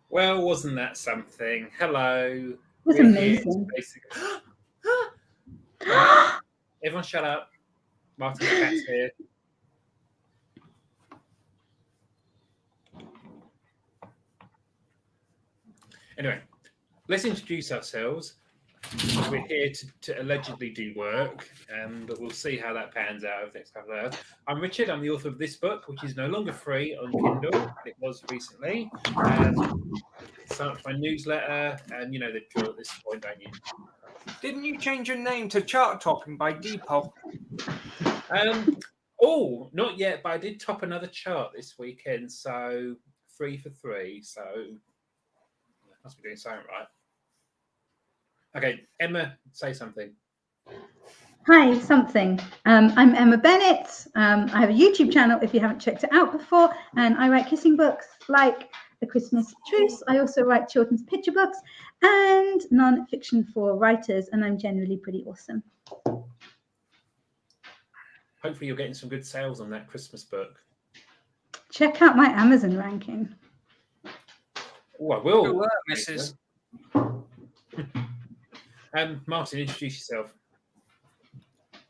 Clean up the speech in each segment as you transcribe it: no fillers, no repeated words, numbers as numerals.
Well, wasn't that something? Hello. It was We're here to amazing. basically. Right, everyone shut up. Martin's cat's here. Anyway, let's introduce ourselves. We're here to allegedly do work, but we'll see how that pans out over the next couple of hours. I'm Richard. I'm the author of this book, which is no longer free on Kindle. It was recently. Sign up to my newsletter, and you know the drill at this point, don't you? Didn't you change your name to Chart Topping by Depop? Oh, not yet, but I did top another chart this weekend, so 3 for 3. So must be doing something right. Okay, Emma, say something. Hi, something. I'm Emma Bennett. I have a YouTube channel if you haven't checked it out before, and I write kissing books like The Christmas Truce. I also write children's picture books and non-fiction for writers, and I'm generally pretty awesome. Hopefully you're getting some good sales on that Christmas book. Check out my Amazon ranking. Oh, I will. Good work, Mrs. Martin, introduce yourself.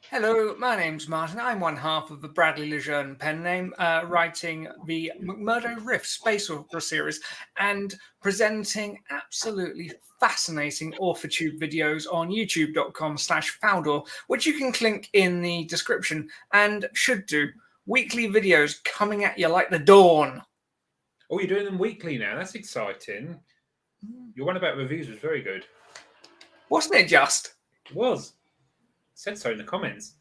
Hello, my name's Martin. I'm one half of the Bradley Lejeune pen name, writing the McMurdo Rift Space Opera series and presenting absolutely fascinating AuthorTube videos on youtube.com/Fowdor, which you can click in the description, and should do. Weekly videos coming at you like the dawn. Oh, you're doing them weekly now. That's exciting. Your one about reviews was very good. Wasn't it just? It was. Said so in the comments.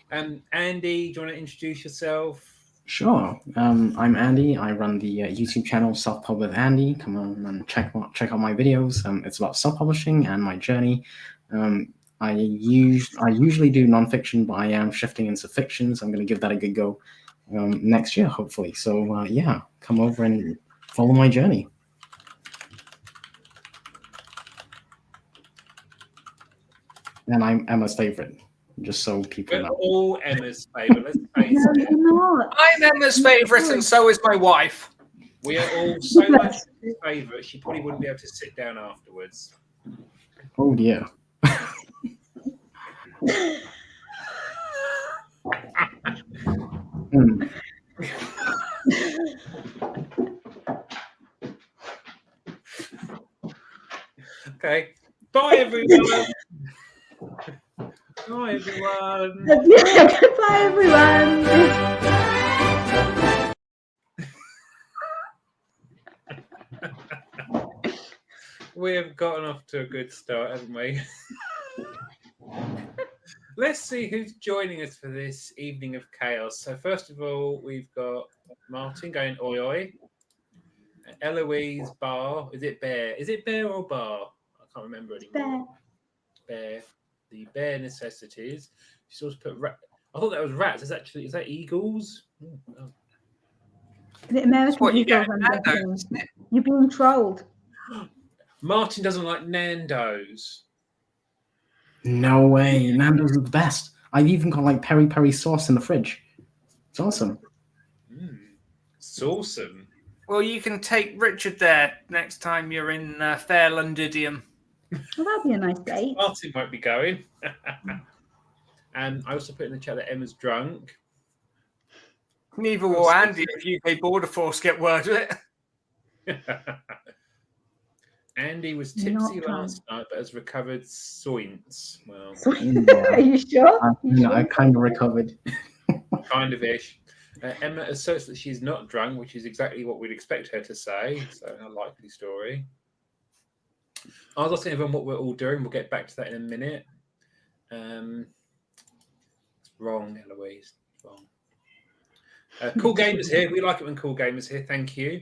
Andy, do you want to introduce yourself? Sure. I'm Andy. I run the YouTube channel Self Pub with Andy. Come on and check out my videos. It's about self-publishing and my journey. I usually do nonfiction, but I am shifting into fiction, so I'm going to give that a good go next year, hopefully. So yeah, come over and follow my journey. And I'm Emma's favorite, just so people We're know. all Emma's favourite. Let's face it. I'm Emma's favourite, and so is my wife. We are all so much Emma's favourite, she probably wouldn't be able to sit down afterwards. Oh dear. Okay. Bye, everyone. Bye, everyone. Goodbye, everyone. We have gotten off to a good start, haven't we? Let's see who's joining us for this evening of chaos. So first of all, we've got Martin going oi oi. Eloise Bar. Is it Bear? Is it Bear or Bar? I can't remember anymore. Bear. The Bare Necessities. She's also put I thought that was rats. Is that eagles? Oh. The American What you Eagle get? Hunter. You're being trolled. Martin doesn't like Nando's. No way. Nando's is the best. I've even got like peri-peri sauce in the fridge. It's awesome. It's awesome. Well, you can take Richard there next time you're in fair Londinium. Well, that'd be a nice date. Martin won't be going. And I also put in the chat that Emma's drunk. Neither will Andy if UK Border Force get word of it. Andy was tipsy last night, but has recovered soints. Well, Are you sure? I kind of recovered. Kind of ish. Emma asserts that she's not drunk, which is exactly what we'd expect her to say. So, a likely story. I was asking everyone what we're all doing. We'll get back to that in a minute. It's wrong, Eloise. It's wrong. Cool Gamers here. We like it when Cool Gamers here. Thank you.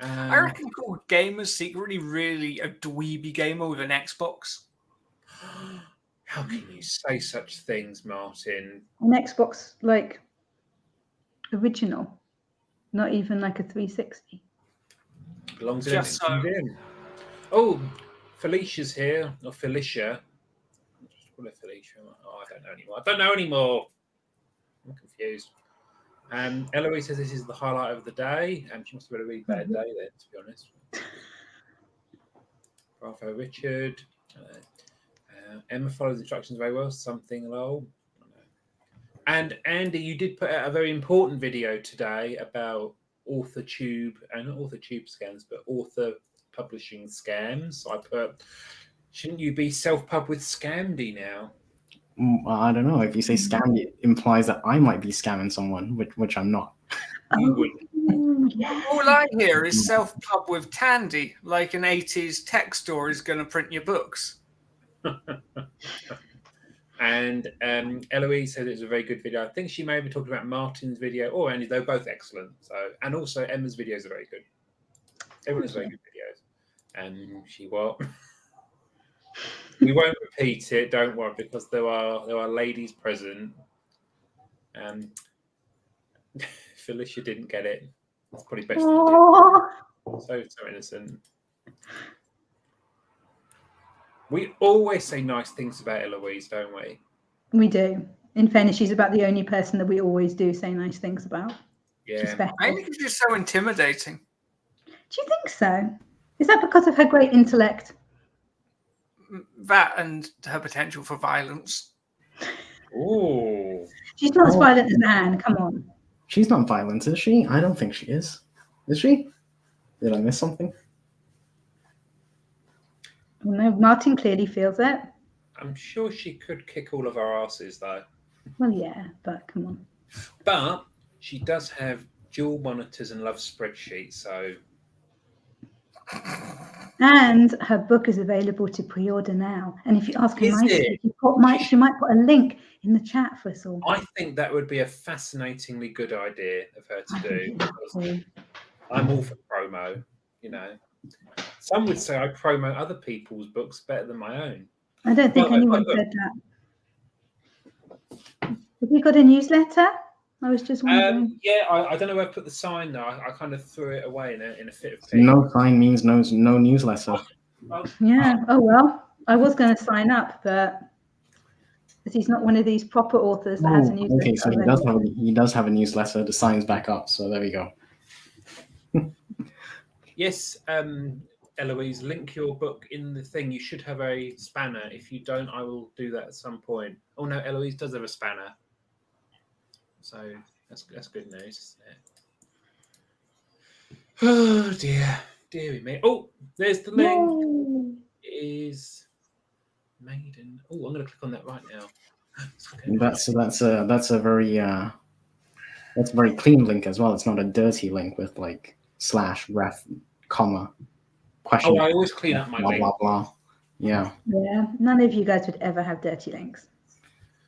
I reckon Cool Gamers secretly really a dweeby gamer with an Xbox. How can you say such things, Martin? An Xbox, like, original. Not even like a 360. Belongs Just so. in. Oh, Felicia's here. Or Felicia. Call her Felicia. Oh, I don't know anymore. I'm confused. Eloise says this is the highlight of the day. She must have had a really bad day then, to be honest. Bravo, Richard. Emma follows instructions very well. Something lol. And Andy, you did put out a very important video today about AuthorTube, and not AuthorTube scams, but author publishing scams. I put, shouldn't you be self-pub with Scamdy now? I don't know. If you say scam, it implies that I might be scamming someone, which I'm not. You wouldn't. All I hear is self-pub with Tandy, like an 80s tech store is going to print your books. And Eloise said it was a very good video. I think she may be talking about Martin's video or Andy. They're both excellent. So, and also Emma's videos are very good. Everyone has very good videos. And she what? We won't repeat it. Don't worry, because there are ladies present. Felicia didn't get it. It's probably best you did. So innocent. We always say nice things about Eloise, don't we? We do. In fairness, she's about the only person that we always do say nice things about. Yeah. I think she's so intimidating. Do you think so? Is that because of her great intellect? That and her potential for violence. Oh. She's not as violent as Anne. Come on. She's not violent, is she? I don't think she is. Is she? Did I miss something? No, Martin clearly feels it. I'm sure she could kick all of our asses, though. Well, yeah, but come on. But she does have dual monitors and loves spreadsheets, so. And her book is available to pre-order now. And if you ask her Is nicely, it? she might put a link in the chat for us all. I think that would be a fascinatingly good idea of her to do. Cool. I'm all for promo, you know. Some would say I promote other people's books better than my own. I don't think anyone said that. Have you got a newsletter? I was just wondering. Yeah, I don't know where I put the sign though. I kind of threw it away in a fit of pain. No sign means no newsletter. Yeah. Oh well, I was going to sign up, but he's not one of these proper authors that has a newsletter. Okay, so he does have a newsletter. The sign's back up, so there we go. Yes, Eloise, link your book in the thing. You should have a spanner. If you don't, I will do that at some point. Oh no, Eloise does have a spanner. So that's good news, isn't it? Oh dear, dearie me. Oh, there's the link. It is Maiden. Oh, I'm going to click on that right now. That's a very clean link as well. It's not a dirty link with like /ref, comma, question. Oh, I always clean up my blah, link. blah blah. Yeah. Yeah. None of you guys would ever have dirty links.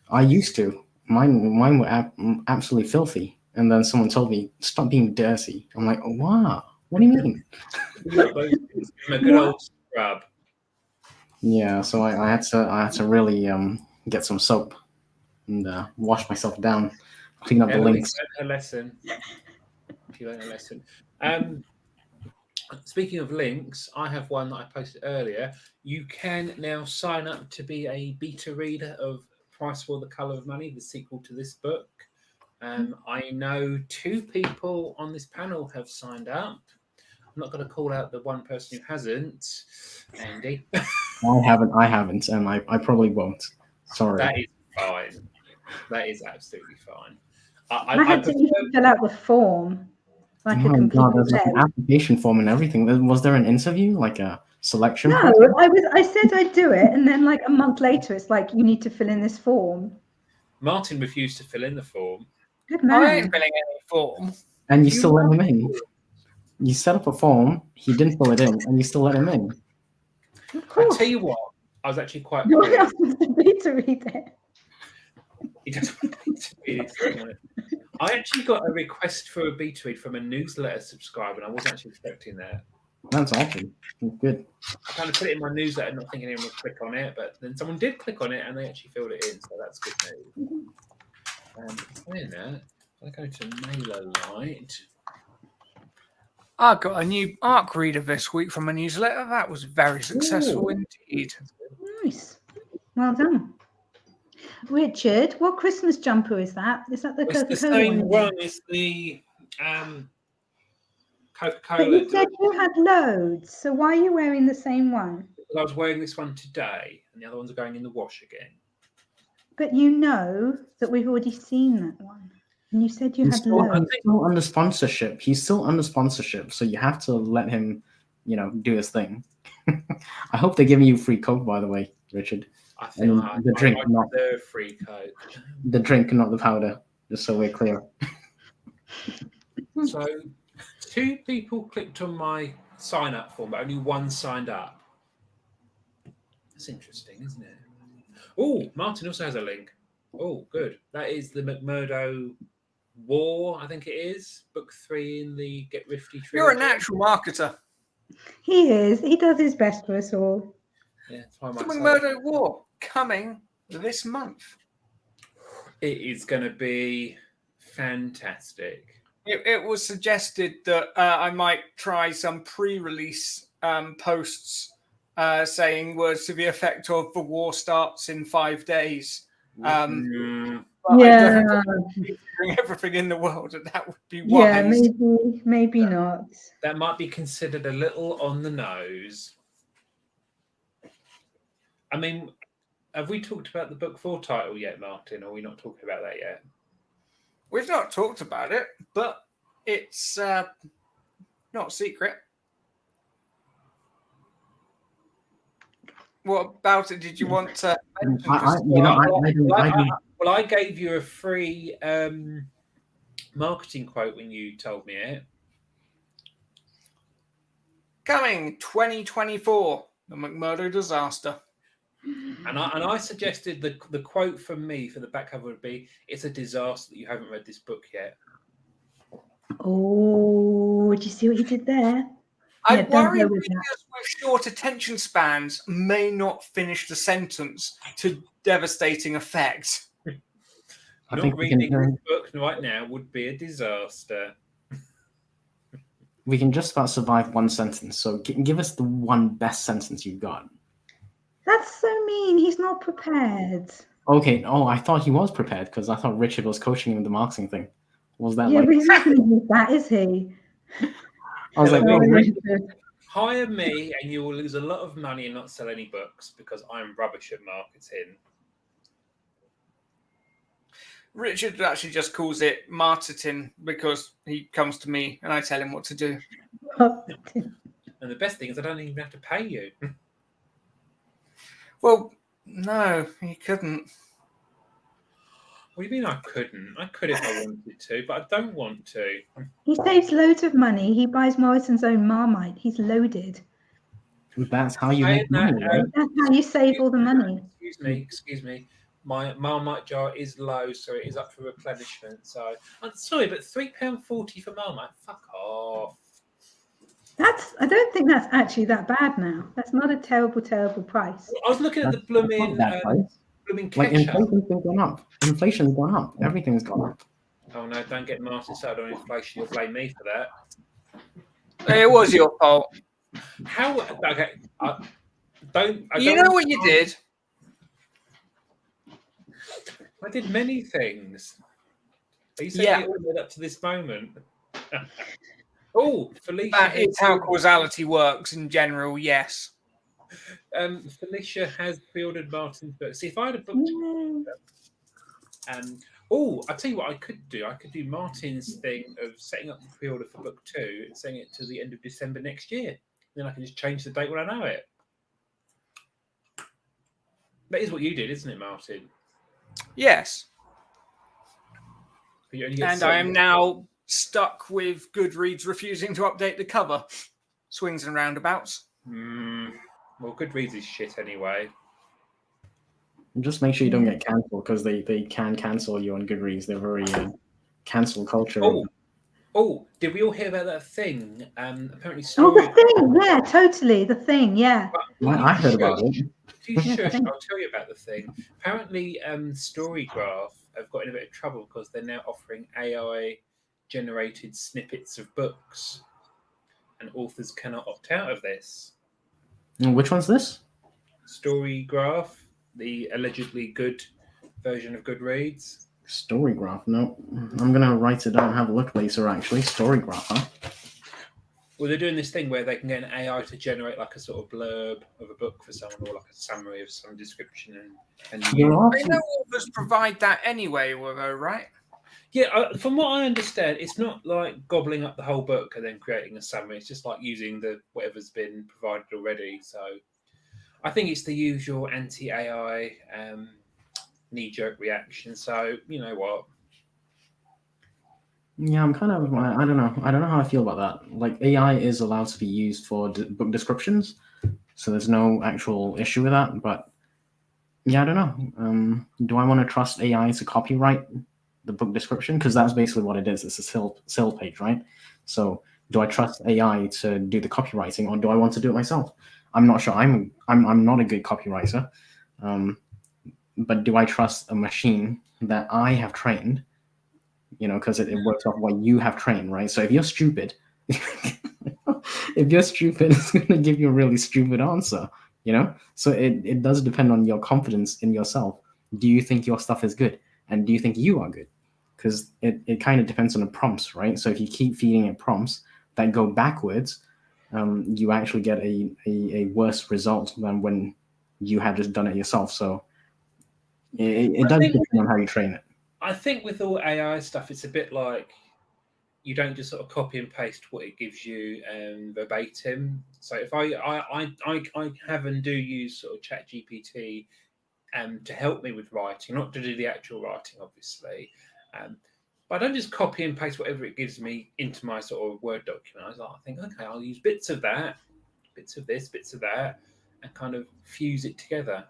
I used to. Mine were absolutely filthy, and then someone told me stop being dirty. I'm like, oh, wow. What do you mean? A good old scrub. Yeah, so I had to really get some soap and wash myself down, clean up the links. She learned her lesson. Speaking of links, I have one that I posted earlier. You can now sign up to be a beta reader of Price for the Colour of Money, the sequel to this book. I know 2 people on this panel have signed up. I'm not going to call out the one person who hasn't, Andy. I haven't, and I probably won't. Sorry. That is fine. That is absolutely fine. I had to even fill out the form. Like oh my God, there's like an application form and everything. Was there an interview, like a selection? No, I said I'd do it, and then like a month later, it's like you need to fill in this form. Martin refused to fill in the form. Good man. I ain't filling any form. And you still let him in. You set up a form, he didn't fill it in, and you still let him in. Of course. I tell you what, I was actually quite. No one else wants to beta read it. He doesn't want to read it. I actually got a request for a beta read from a newsletter subscriber, and I wasn't actually expecting that. That's awesome. Good. I kind of put it in my newsletter, not thinking anyone would click on it, but then someone did click on it, and they actually filled it in, so that's good news. Saying that, I go to MailerLite. I got a new ARC reader this week from a newsletter. That was very successful indeed. Nice. Well done. Richard, what Christmas jumper is that? Is that the It's the Coca-Cola same one? one. It's the But Coca-Cola. you said you had loads, so why are you wearing the same one? I was wearing this one today, and the other ones are going in the wash again. But you know that we've already seen that one. And you said you He's had still, loads. he's still under sponsorship. He's still under sponsorship, so you have to let him, do his thing. I hope they're giving you free Coke, by the way, Richard. I think And the drink, not the free Coke. the drink, not the powder. Just so we're clear. So, 2 people clicked on my sign up form, but only 1 signed up. That's interesting, isn't it? Oh, Martin also has a link. Oh, good. That is the McMurdo War, I think it is. Book 3 in the Get Rifty trilogy. You're a natural marketer. He is. He does his best for us all. Yeah, that's why I The might say McMurdo War coming this month. it is going to be fantastic. It was suggested that I might try some pre-release posts saying words to the effect of "the war starts in 5 days." But I don't bring everything in the world, and that would be wise. Yeah, maybe not. That might be considered a little on the nose. I mean, have we talked about the book 4 title yet, Martin? Or are we not talking about that yet? We've not talked about it, but it's not secret. What about it? Did you want to mention? I gave you a free marketing quote when you told me it. Coming 2024, the McMurdo disaster. And I suggested the quote from me for the back cover would be, "It's a disaster that you haven't read this book yet." Oh, do you see what he did there? I Yeah, don't worry go with readers with short attention spans may not finish the sentence to devastating effect. I think reading this book right now would be a disaster. we can just about survive one sentence. So give us the one best sentence you've got. That's so mean. He's not prepared. Okay. Oh, I thought he was prepared because I thought Richard was coaching him the marketing thing. Was that Yeah, like? but he's not going to use that, is he? I was like, Hello, wait, Richard. Hire me and you will lose a lot of money and not sell any books because I'm rubbish at marketing. Richard actually just calls it marketing because he comes to me and I tell him what to do. And the best thing is I don't even have to pay you. Well, no, he couldn't. What do you mean I couldn't? I could if I wanted to, but I don't want to. He saves loads of money. He buys Morrison's own Marmite. He's loaded. that's how you make money, right? That's how you save all the money. Excuse me. My Marmite jar is low, so it is up for replenishment. So I'm sorry, but £3.40 for Marmite. Fuck off. I don't think that's actually that bad now. That's not a terrible price. I was looking at the blooming Like ketchup. inflation's gone up. Inflation's gone up. Everything's gone up. Oh no! Don't get Martin started on inflation. You'll blame me for that. It was your fault. How? Okay. I don't You know what you did? I did many things. Are you saying it all led up to this moment? Oh, Felicia. That is how causality works in general, yes. Felicia has pre-ordered Martin's book. See, if I had a book, I'll tell you what I could do. I could do Martin's thing of setting up the pre-order for book 2 and setting it to the end of December next year. Then I can just change the date when I know it. That is what you did, isn't it, Martin? Yes. But you only get And I am now stuck with Goodreads refusing to update the cover. Swings and roundabouts. Well, Goodreads is shit anyway. Just make sure you don't get cancelled because they can cancel you on Goodreads. They're very cancel culture. Oh, did we all hear about that thing? Apparently, the thing, yeah, totally, the thing, yeah. I heard about it. You shush, I'll tell you about the thing. Apparently, Storygraph have got in a bit of trouble because they're now offering AI-generated snippets of books, and authors cannot opt out of this. And which one's this? Storygraph, the allegedly good version of Goodreads? Storygraph? No. I'm gonna write it down and have a look later. Actually, Storygraph, huh? Well, they're doing this thing where they can get an AI to generate like a sort of blurb of a book for someone, or like a summary of some description, and There are I know authors provide that anyway, though, right? yeah. From what I understand, it's not like gobbling up the whole book and then creating a summary. It's just like using the whatever's been provided already. So, I think it's the usual anti-AI knee-jerk reaction. So, you know what? Yeah, I'm kind of. I don't know. I don't know how I feel about that. Like AI is allowed to be used for book descriptions, so there's no actual issue with that. But yeah, I don't know. Do I want to trust AI to copyright the book description? Because that's basically what it is. It's a sale page, right? So do I trust AI to do the copywriting, or do I want to do it myself? I'm not sure. I'm not a good copywriter. But do I trust a machine that I have trained? You know, because it works off what you have trained, right? So if you're stupid, it's going to give you a really stupid answer, you know? So it does depend on your confidence in yourself. Do you think your stuff is good? And do you think you are good? Because it kind of depends on the prompts, right? So if you keep feeding it prompts that go backwards, you actually get a worse result than when you have just done it yourself. So it does depend on how you train it. I think with all AI stuff, it's a bit like you don't just sort of copy and paste what it gives you verbatim. So if I have and do use sort of Chat GPT to help me with writing, not to do the actual writing, obviously. But I don't just copy and paste whatever it gives me into my sort of Word document. I think, okay, I'll use bits of that, bits of this, bits of that, and kind of fuse it together.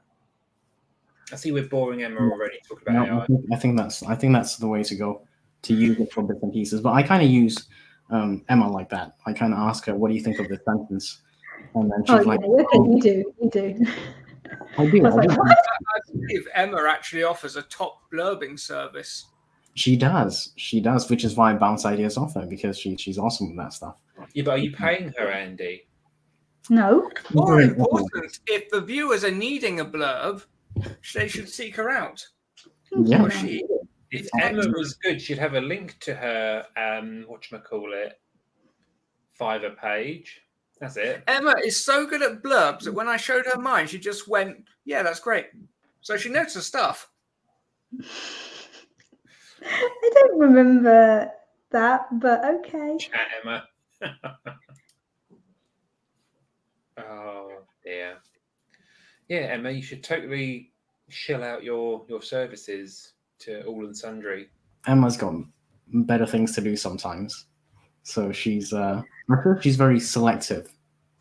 I see we're boring Emma already talking about AI. I think that's the way to go, to use it for bits and pieces. But I kind of use Emma like that. I kind of ask her, "What do you think of this sentence?" And then she's like, yeah, okay, you do. I do. I was like, what? I believe Emma actually offers a top blurbing service. She does, which is why I bounce ideas off her, because she's awesome with that stuff. Yeah, but are you paying her, Andy? No. More important, if the viewers are needing a blurb, they should seek her out. Yeah. Or she. If Emma was good, she'd have a link to her whatchamacallit, Fiverr page. That's it. Emma is so good at blurbs that when I showed her mine, she just went, "Yeah, that's great." So she knows her stuff. I don't remember that, but okay. Chat Emma. Oh dear. Yeah, Emma, you should totally shell out your services to all and sundry. Emma's got better things to do sometimes, so she's very selective.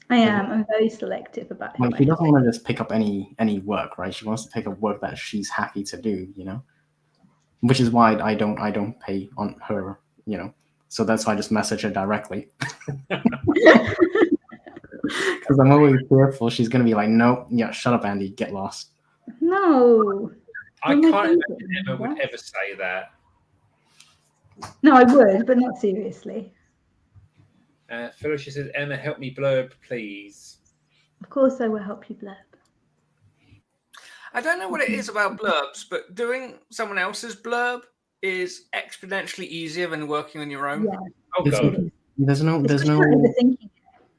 I am. I'm very selective about Like, she doesn't want to just pick up any work, right? She wants to pick up work that she's happy to do, you know. Which is why I don't pay on her, you know. So that's why I just message her directly. Because I'm always fearful she's gonna be like, "Nope, yeah, shut up, Andy, get lost." No. I can't imagine Emma would ever say that. No, I would, but not seriously. Felicia says, Emma, help me blurb, please. Of course I will help you blurb. I don't know what it is about blurbs, but doing someone else's blurb is exponentially easier than working on your own. Yeah. Oh, God. There's no overthinking.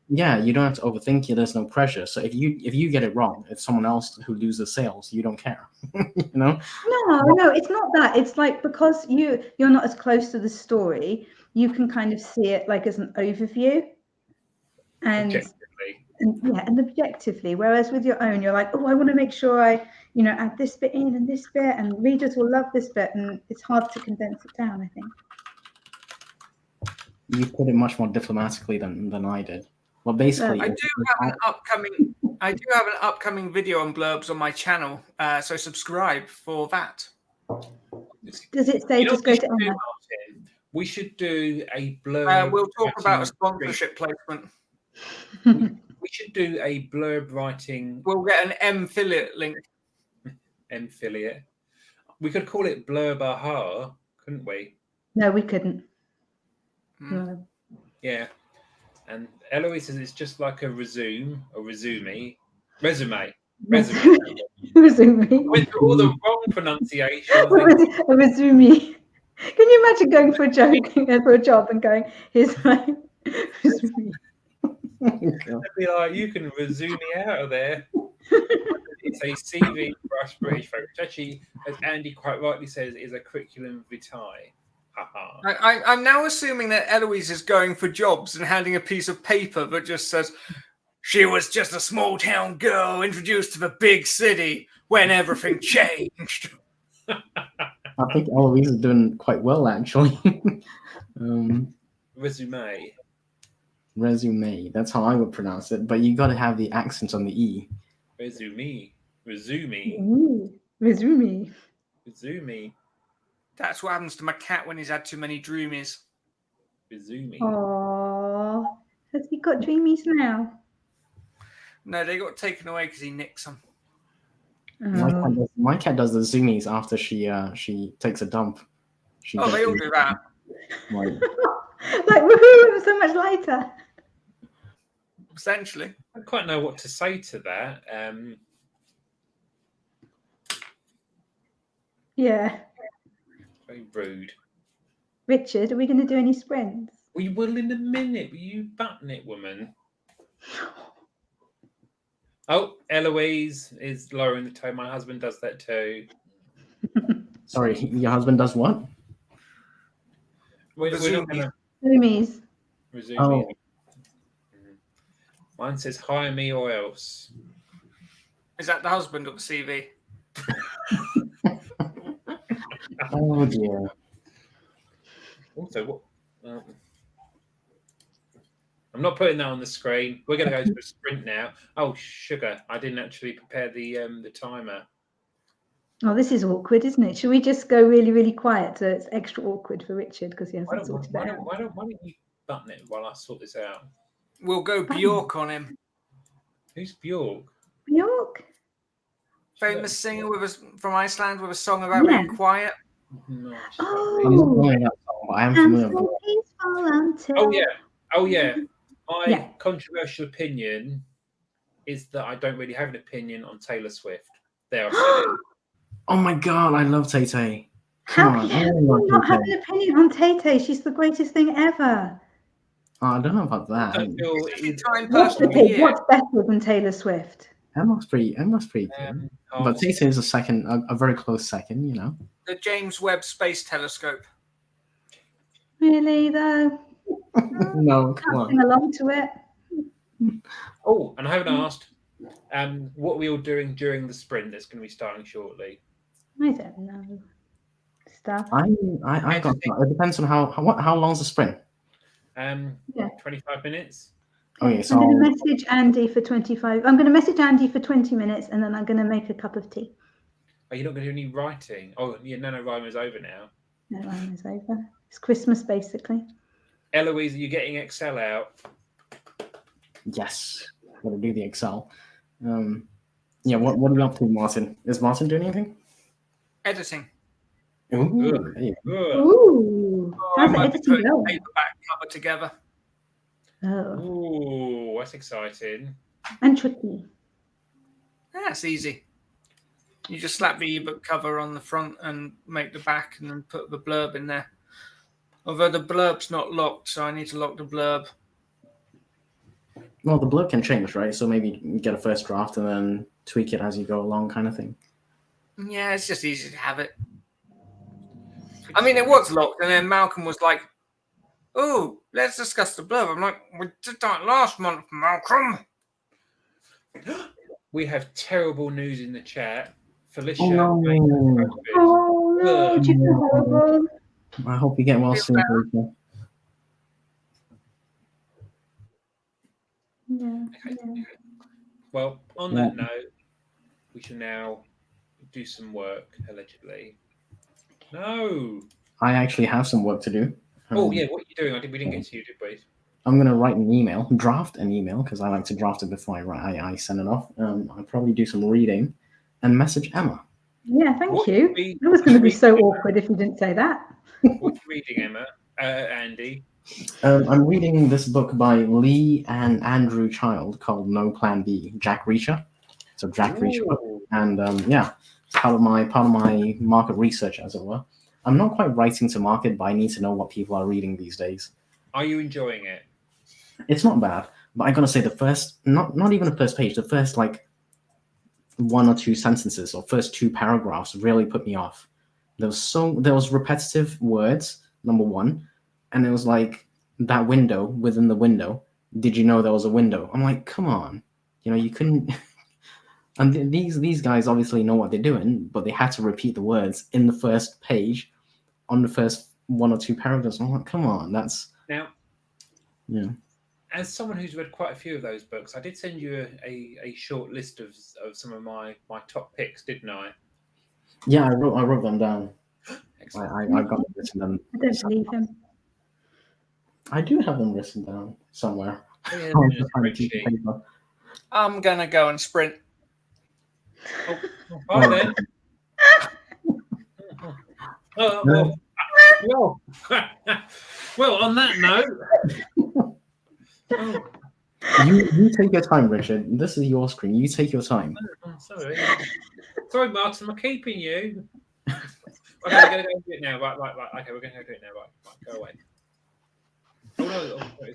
Yeah, you don't have to overthink it. There's no pressure. So if you get it wrong, it's someone else who loses sales. You don't care, you know. No, it's not that. It's like, because you're not as close to the story, you can kind of see it like as an overview, and objectively. Whereas with your own, you're like, oh, I want to make sure I add this bit in and this bit, and readers will love this bit, and it's hard to condense it down, I think. You put it much more diplomatically than I did. Well, basically, I do have an upcoming video on blurbs on my channel, so subscribe for that. Does it say just go to Emma? We should do a blurb. We'll talk about a sponsorship placement. We should do a blurb writing. We'll get an M-affiliate link. M-affiliate. We could call it Blurb Aha, couldn't we? No, we couldn't. No. Yeah. And Eloise says it's just like a resume. Resume. Resume. Went through all the wrong pronunciations. A resume. Can you imagine going for a joke, for a job, and going, "Here's my resume." They'd be like, you can resume me out of there. It's a CV for us British folk, which actually, as Andy quite rightly says, is a curriculum vitae. Haha. I'm now assuming that Eloise is going for jobs and handing a piece of paper that just says, "She was just a small town girl introduced to the big city when everything changed." I think Eloise is doing quite well, actually. Resume. Resume. That's how I would pronounce it. But you got to have the accent on the E. Resume. Resume. Ooh, resume. Resume. That's what happens to my cat when he's had too many droomies. Resume. Oh, has he got dreamies now? No, they got taken away because he nicks them. My cat does the zoomies after she takes a dump. She They all do that. Like, Like, woohoo, it was so much lighter. Essentially. I don't quite know what to say to that. Yeah. Very rude. Richard, are we going to do any sprints? We will in a minute. Will you button it, woman? Oh, Eloise is lowering the tone. My husband does that too. sorry, your husband does what? We're not going to Zoomies. resume. Oh. it. Mine says hire me or else. Is that the husband of the CV? Oh dear. Also, what? I'm not putting that on the screen. We're going to go to a sprint now. Oh, sugar! I didn't actually prepare the timer. Oh, this is awkward, isn't it? Should we just go really, really quiet so it's extra awkward for Richard because he hasn't sorted it out? Why don't you button it while I sort this out? We'll go Bjork on him. Who's Bjork? Bjork? Famous singer from Iceland with a song about being quiet. No, I'm not knowing that song, but I am familiar with it. Oh yeah. My controversial opinion is that I don't really have an opinion on Taylor Swift. There, I said it. Oh my god, I love Tay Tay. How can you not have an opinion on Tay Tay? She's the greatest thing ever. Oh, I don't know about that. What's better than Taylor Swift? Emma's pretty good. But Tay Tay is a very close second, you know. The James Webb Space Telescope. Really, though? No, come Can't on. sing along to it. Oh, and I haven't asked, what are we all doing during the sprint that's going to be starting shortly? I don't know. Stuff. I got. It depends on how long's the sprint. 25 minutes. Okay, so I'm going to message Andy for 25. I'm going to message Andy for 20 minutes, and then I'm going to make a cup of tea. Are you not going to do any writing? Oh, yeah, NaNoWriMo is over now. NaNoWriMo is over. It's Christmas, basically. Eloise, are you getting Excel out? yes, I'm gonna do the Excel. Yeah, what are you up to, Martin? Is Martin doing anything? Editing. Ooh, hey. Ooh. How's the editing Putting going? paperback cover together. Oh. Ooh, that's exciting. And tricky. That's easy. You just slap the ebook cover on the front and make the back and then put the blurb in there. Although the blurb's not locked, so I need to lock the blurb. Well, the blurb can change, right? So maybe you get a first draft and then tweak it as you go along, kind of thing. Yeah, it's just easy to have it. I mean, it was locked, and then Malcolm was like, "Oh, let's discuss the blurb." I'm like, "We did that last month, Malcolm." We have terrible news in the chat. Felicia. Oh no, do you feel horrible? I hope you get well soon, Felicia. Yeah. Well, on that note, we shall now do some work, allegedly. No. I actually have some work to do. Oh, yeah, what are you doing? We didn't get to you, did we? I'm going to write an email, draft an email, because I like to draft it before I send it off. I'll probably do some reading and message Emma. Yeah, thank you. It was going to be so awkward if you didn't say that. What are you reading, Emma? Andy? I'm reading this book by Lee and Andrew Child called No Plan B, Jack Reacher. So Jack Reacher book. Ooh. And yeah, it's part of my market research, as it were. I'm not quite writing to market, but I need to know what people are reading these days. Are you enjoying it? It's not bad, but I gotta say the first, not even the first page, the first like 1 or 2 sentences or first 2 paragraphs really put me off. There was repetitive words, number one, and it was like that window within the window. Did you know there was a window? I'm like, come on, you couldn't. And these guys obviously know what they're doing, but they had to repeat the words in the first page on the first 1 or 2 paragraphs. I'm like, come on, that's Now, yeah. as someone who's read quite a few of those books, I did send you a short list of some of my top picks, didn't I? Yeah, I wrote them down. Excellent. I got them written down. I don't believe him. I do have them written down somewhere. Oh, yeah, On there's a a piece of spreadsheet. paper. I'm gonna go and sprint. Oh, hi then. Oh, well, well, on that note, oh, You take your time, Richard. This is your screen. You take your time. sorry, Martin, I'm keeping you. Okay, we're gonna go do it now. Right. Okay, we're gonna go do it now. Right, go away. Oh no, oh,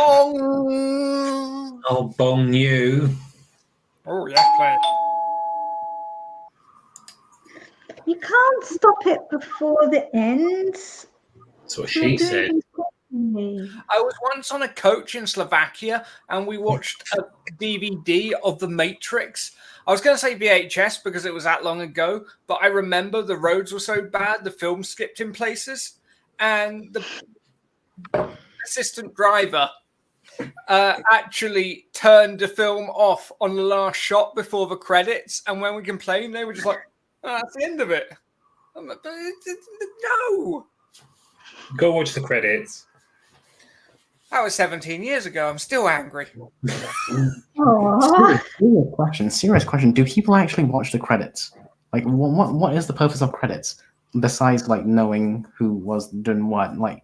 Bong! Oh, bong you. Oh, yes, play it. You can't stop it before the end. That's what You're she doing said. things properly. I was once on a coach in Slovakia and we watched a DVD of The Matrix. I was going to say VHS because it was that long ago, but I remember the roads were so bad, the film skipped in places, and the assistant driver actually turned the film off on the last shot before the credits, and when we complained, they were just like, oh, that's the end of it. I'm like, no! Go watch the credits. That was 17 years ago. I'm still angry. Aww. Serious question. Do people actually watch the credits? Like, what is the purpose of credits besides like knowing who was doing what? Like,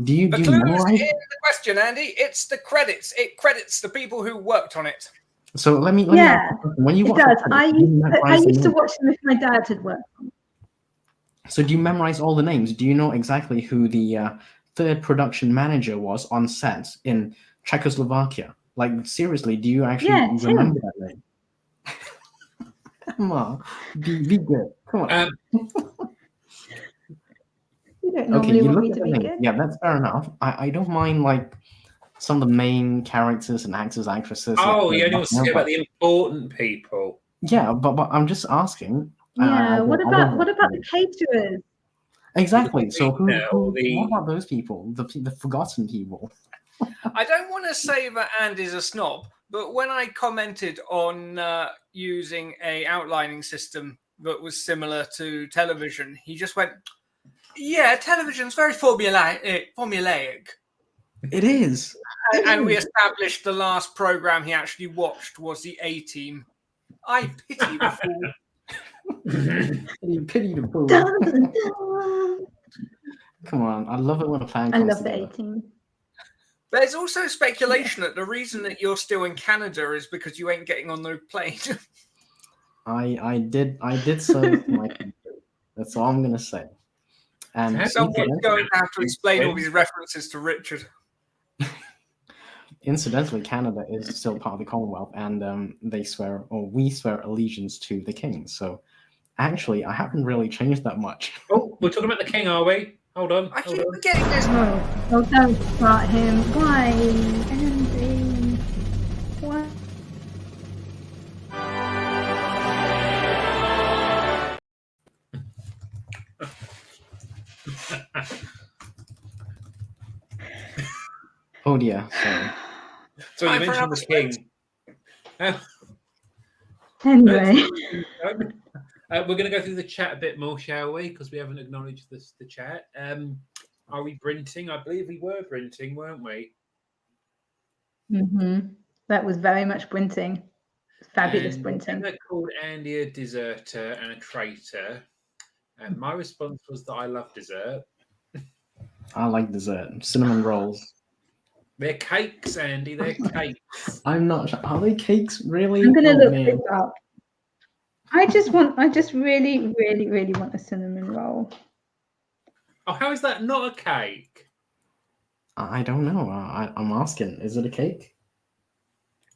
do you The clue is memorize? in the question, Andy. It's the credits. It credits the people who worked on it. So let me Yeah, ask you, when you It watch the does. credits, I do you used memorize the to names? watch them if my dad had worked. So do you memorize all the names? Do you know exactly who the third production manager was on set in Czechoslovakia? Like, seriously, do you actually Yeah, it's him. remember that name? Come on, be good. Come on. You don't Okay, normally you want look me at to the be names. good. Yeah, that's fair enough. I don't mind like some of the main characters and actors, actresses. Oh, like, you only want to but- hear about the important people. Yeah, but I'm just asking. Yeah. I What don't about want the to- caterers? Exactly. So who, Now, what about those people? The forgotten people. I don't want to say that Andy's a snob, but when I commented on using a outlining system that was similar to television, he just went, "Yeah, television's very formulaic." It is. And we established the last program he actually watched was the A-Team. I pity the fool. Pity the fool. Dun, dun, dun. Come on, I love it when a plan I comes love the together. A-Team. There's also speculation that the reason that you're still in Canada is because you ain't getting on the plane. I did serve my country. That's all I'm gonna say. And Someone's going to have to explain all When? these references to Richard. incidentally, Canada is still part of the Commonwealth, and we swear allegiance to the king. So actually, I haven't really changed that much. Oh, we're talking about the king, are we? Hold on. I Hold keep on. forgetting this. Oh, don't start him. Why, Andy? Why? Oh dear, sorry. So you Time for mentioned the king. Anyway, We're going to go through the chat a bit more, shall we? Because we haven't acknowledged the chat. Are we brinting? I believe we were brinting, weren't we? that was very much sprinting. Fabulous And sprinting. Emma called Andy a deserter and a traitor. And my response was that I love dessert. I like dessert. Cinnamon rolls. They're cakes, Andy. They're cakes. I'm not sure. Are they cakes? Really? I'm gonna Oh, look man. this up. I just really, really, really want a cinnamon roll. Oh, how is that not a cake? I don't know. I'm asking. Is it a cake?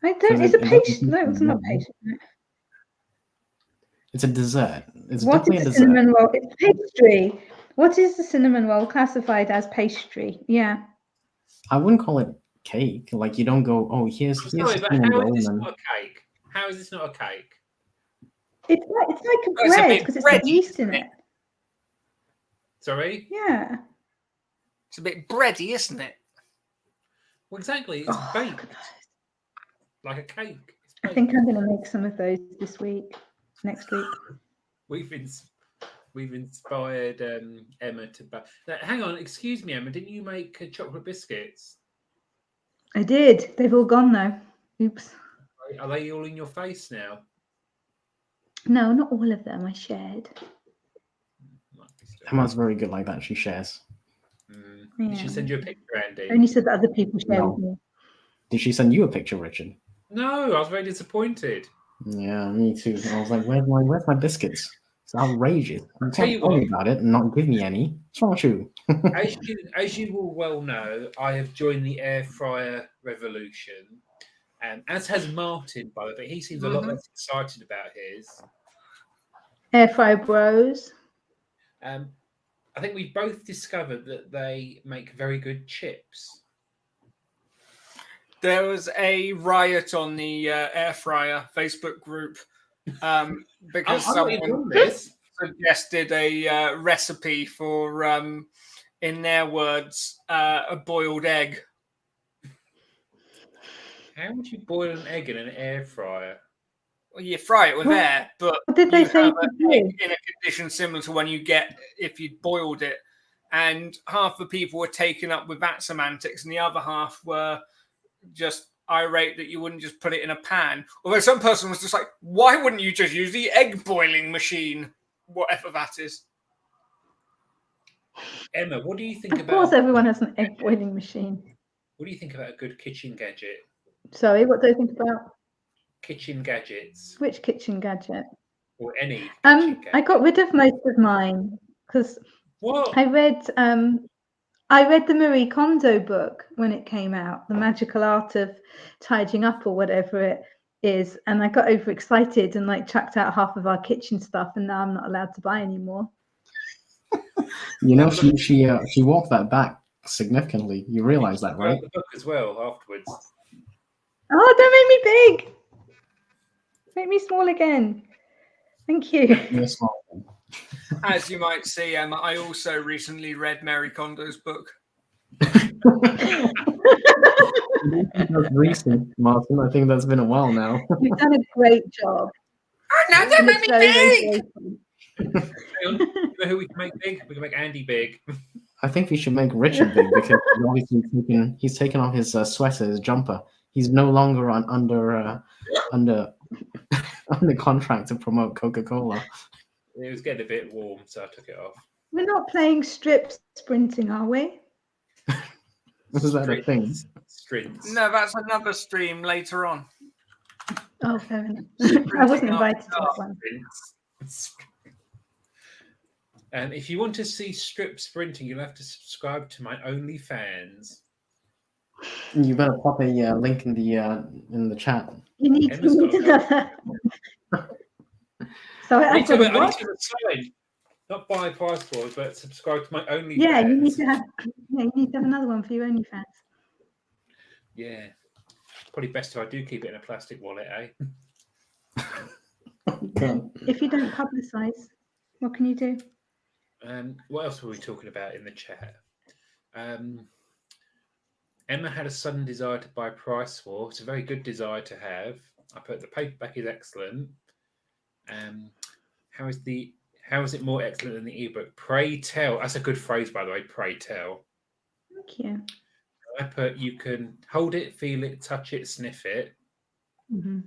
I don't. It's a pastry. No, it's not pastry. It's a dessert. It's What definitely is a the dessert. cinnamon roll? It's pastry. What is the cinnamon roll classified as pastry? Yeah. I wouldn't call it cake. Like, you don't go, oh, here's I'm sorry, a but cinnamon how roll. is this and not a cake? How is this not a cake? It's like a Oh, it's a bread bit because it's got bready, yeast in isn't it. it? Sorry? Yeah. It's a bit bready, isn't it? Well, exactly. It's Oh, baked look at those. like a cake. It's I baked. think I'm going to make some of those this week, next week. We've inspired Emma to. Now, hang on, excuse me, Emma. Didn't you make chocolate biscuits? I did. They've all gone though. Oops. Are they all in your face now? No, not all of them. I shared. Might be still. Emma's very good like that. She shares. Did she send you a picture, Andy? Only so that other people share No. with me. Did she send you a picture, Richard? No, I was very disappointed. Yeah, me too. I was like, where's my biscuits? outrageous. You Tell can't you tell me what, about it and not give me any. What's wrong with you? as you will well know, I have joined the air fryer revolution, as has Martin, by the way. But he seems a lot less excited about his. Air fry bros. I think we've both discovered that they make very good chips. There was a riot on the air fryer Facebook group because I'm not even someone on this. suggested a recipe for, in their words, a boiled egg. How would you boil an egg in an air fryer? Well, you fry it with What- air, but What did they you say have to an do? egg in a condition similar to when you get if you boiled it. And half the people were taken up with that semantics, and the other half were just irate that you wouldn't just put it in a pan. Although some person was just like, why wouldn't you just use the egg boiling machine? Whatever that is. Emma, what do you think Of course, about everyone has an egg boiling machine. what do you think about a good kitchen gadget? Sorry, what do I think about? Kitchen gadgets Which kitchen gadget? or any kitchen gadget? I got rid of most of mine because What? I read the Marie Kondo book when it came out, The Magical Art of Tidying Up or whatever it is, and I got overexcited and like chucked out half of our kitchen stuff, and now I'm not allowed to buy anymore. You know, she walked that back significantly. You realize that, right? The book as well afterwards. Oh, don't make me big. Make me small again. Thank you. Yes, As you might see, Emma, I also recently read Mary Kondo's book. That's recent, Martin. I think that's been a while now. You've done a great job. Oh, no, don't make It's me very, very big! grateful. Hang on. You know who we can make big? We can make Andy big. I think we should make Richard big because he's taken off his sweater, his jumper. He's no longer under under contract to promote Coca-Cola. It was getting a bit warm, so I took it off. We're not playing strip sprinting, are we? Is that a thing? Strings. No, that's another stream later on. Oh, fair enough. I wasn't invited to that one. And if you want to see strip sprinting, you'll have to subscribe to my OnlyFans. You better pop a link in the chat. You need Emma's got to know that. So I I've need to got have a a what? sign. Not buy price board, but subscribe to my OnlyFans. Yeah, you need to have. Yeah, you need to have another one for your OnlyFans. Yeah. Probably best if I do keep it in a plastic wallet, eh? If you don't publicise, what can you do? What else were we talking about in the chat? Emma had a sudden desire to buy Price War. It's a very good desire to have. I put the paperback is excellent. How is it more excellent than the ebook? Pray tell. That's a good phrase, by the way. Pray tell. Thank you. I put you can hold it, feel it, touch it, sniff it, Mm-hmm.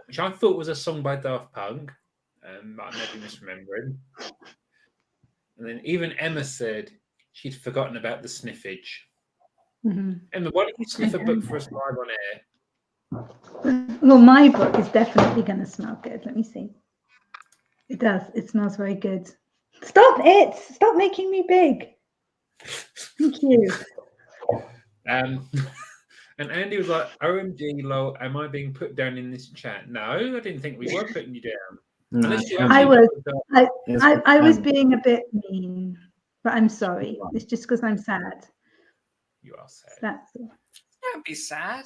which I thought was a song by Daft Punk. I may be misremembering. And then even Emma said she'd forgotten about the sniffage. Mm-hmm. Emma, why don't you sniff a book for us live on air? Well, my book is definitely going to smell good. Let me see. It does. It smells very good. Stop it! Stop making me big. Thank you. And Andy was like, "OMG, lol, am I being put down in this chat?" No, I didn't think we were putting you down. No, Unless you I actually was. put down- I was being a bit mean, but I'm sorry. It's just because I'm sad. You are sad. That's it. Don't be sad.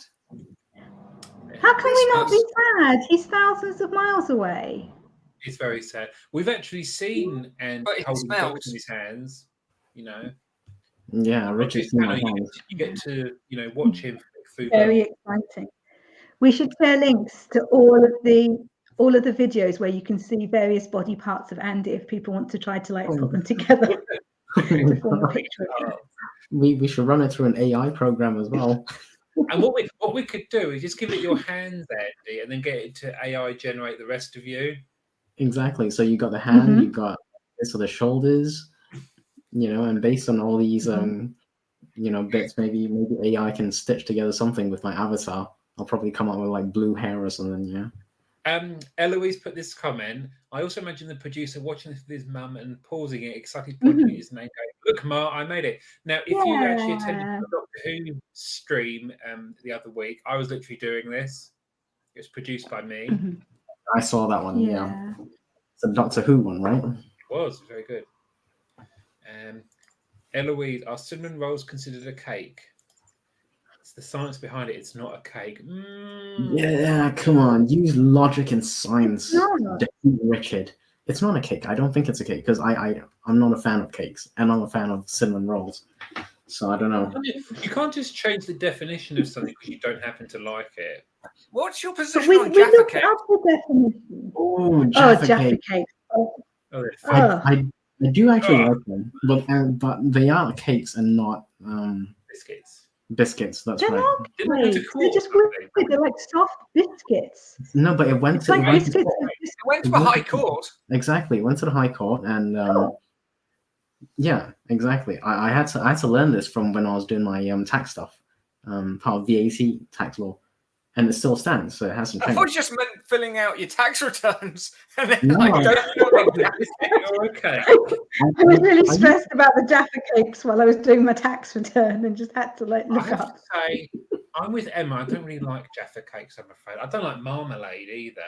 How can we not be sad? He's thousands of miles away. It's very sad. We've actually seen and But it holding smells. books in his hands. You know, Yeah, Richard's in my you hands. get to watch him flick through Very exciting. We should share links to all of the videos where you can see various body parts of Andy if people want to try to like put them together to form a picture of him. We should run it through an AI program as well. And what we could do is just give it your hands, Andy, and then get it to AI generate the rest of you. Exactly. So you got the hand, Mhm. you got this for the shoulders, and based on all these bits, maybe AI can stitch together something with my avatar. I'll probably come up with like blue hair or something, yeah. Eloise put this comment. I also imagine the producer watching this with his mum and pausing it, excitedly pointing at his name, going, "Look, Ma, I made it." Now, if you actually attended Yeah. the Doctor Who stream the other week, I was literally doing this. It was produced by me. Mhm. I saw that one. Yeah, Yeah. it's a Doctor Who one, right? It was very good. Eloise, are cinnamon rolls considered a cake? It's the science behind it. It's not a cake. Yeah, come on, use logic and science. No. Defeat Richard. It's not a cake. I don't think it's a cake because I'm not a fan of cakes and I'm a fan of cinnamon rolls. So I don't know. You can't just change the definition of something because you don't happen to like it. What's your But position we on Jaffa looked cake? up the definition. Oh, Oh, Jaffa Jaffa cake. cake. Oh, they're Oh. I do actually Oh. like them, but they are cakes and not biscuits. biscuits. That's They're right. not Didn't they go to cakes. court They're or just something? weird. They're like soft biscuits. No, but it went It's to like it went to- biscuits. It went to the High Court. exactly. It went to the High Court and Oh. yeah, exactly. I had to learn this from when I was doing my tax stuff, part of VAT tax law, and it still stands, so it hasn't I changed. thought you just meant filling out your tax returns. And then No. I Don't don't you not like this? You're okay. I was really stressed about the Jaffa cakes while I was doing my tax return and just had to like I look have up. to say, I'm with Emma. I don't really like Jaffa cakes, I'm afraid. I don't like marmalade either.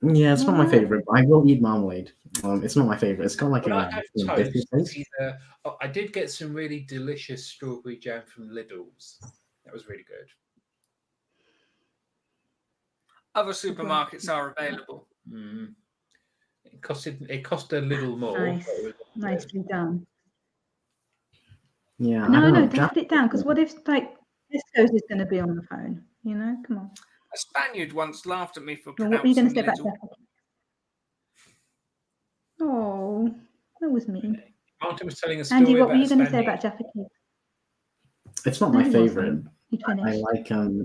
Yeah, it's not my What? favorite. But I will eat marmalade. It's not my favorite. It's got like When I a have biscuit toast, taste. it's either. Oh, I did get some really delicious strawberry jam from Lidl's. That was really good. Other supermarkets are available. Mm. It cost a little more. Nice. but it was good. Nicely done. Yeah, I No, don't no, know. daft it down. Because what if like Tesco's is going to be on the phone? You know, come on. A Spaniard once laughed at me for Well, what were you going to pronouncing say about little. Jaffa? Oh, that was mean. Martin was telling a story Andy, what about were you a going to say Spaniard. about Jaffa cake? It's not No, my he favorite. wasn't. He finished.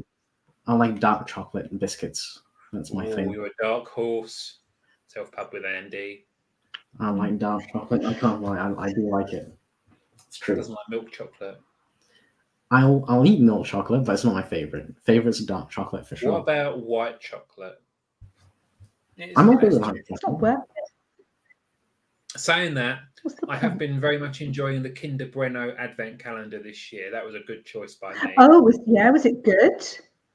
I like dark chocolate and biscuits. That's my Oh, thing. you're a dark horse. Self pub with Andy. I like dark chocolate. I can't lie. I do like it. It's true. Doesn't like milk chocolate. I'll eat milk chocolate, but it's not my favorite. Favorite's dark chocolate for sure. What about white chocolate? It is I'm the okay best with choice. white It's not chocolate. worth it. Saying that, What's the I have point? been very much enjoying the Kinder Bueno Advent calendar this year. That was a good choice by me. Oh, was it good?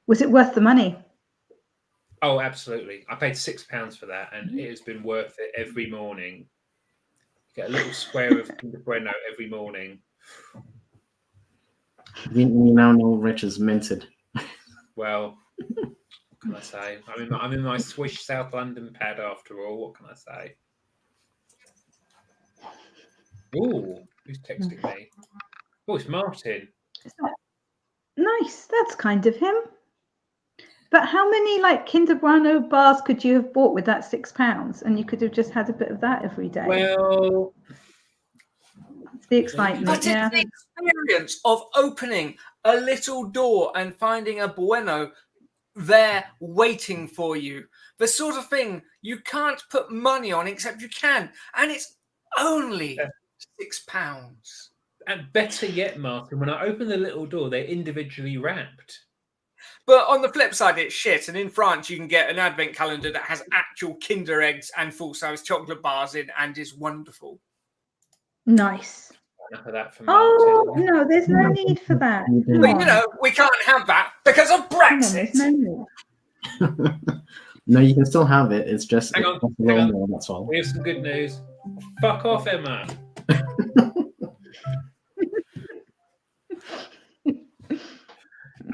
Was it worth the money? Oh, absolutely. I paid £6 for that, and it has been worth it every morning. You get a little square of Kinder Bueno every morning. You now know Rich is minted. Well, what can I say? I'm in my Swish South London pad after all. What can I say? Ooh, who's texting me? Oh, it's Martin. Nice. That's kind of him. But how many like Kinder Bueno bars could you have bought with that £6? And you could have just had a bit of that every day. Well, It's the excitement. But Yeah. it's the experience of opening a little door and finding a Bueno there waiting for you. The sort of thing you can't put money on except you can. And it's only £6. and better yet, Martin, when I open the little door, they're individually wrapped. But on the flip side, it's shit. And in France, you can get an advent calendar that has actual Kinder eggs and full-size chocolate bars in and is wonderful. Nice. Enough of that for Oh, Martin. no, there's no need for that. Come But, on. you know, we can't have that because of Come on, Brexit. there's no need. No, you can still have it. It's just Hang it on, costs a hang little on. more. That's all. We have some good news. Fuck off, Emma.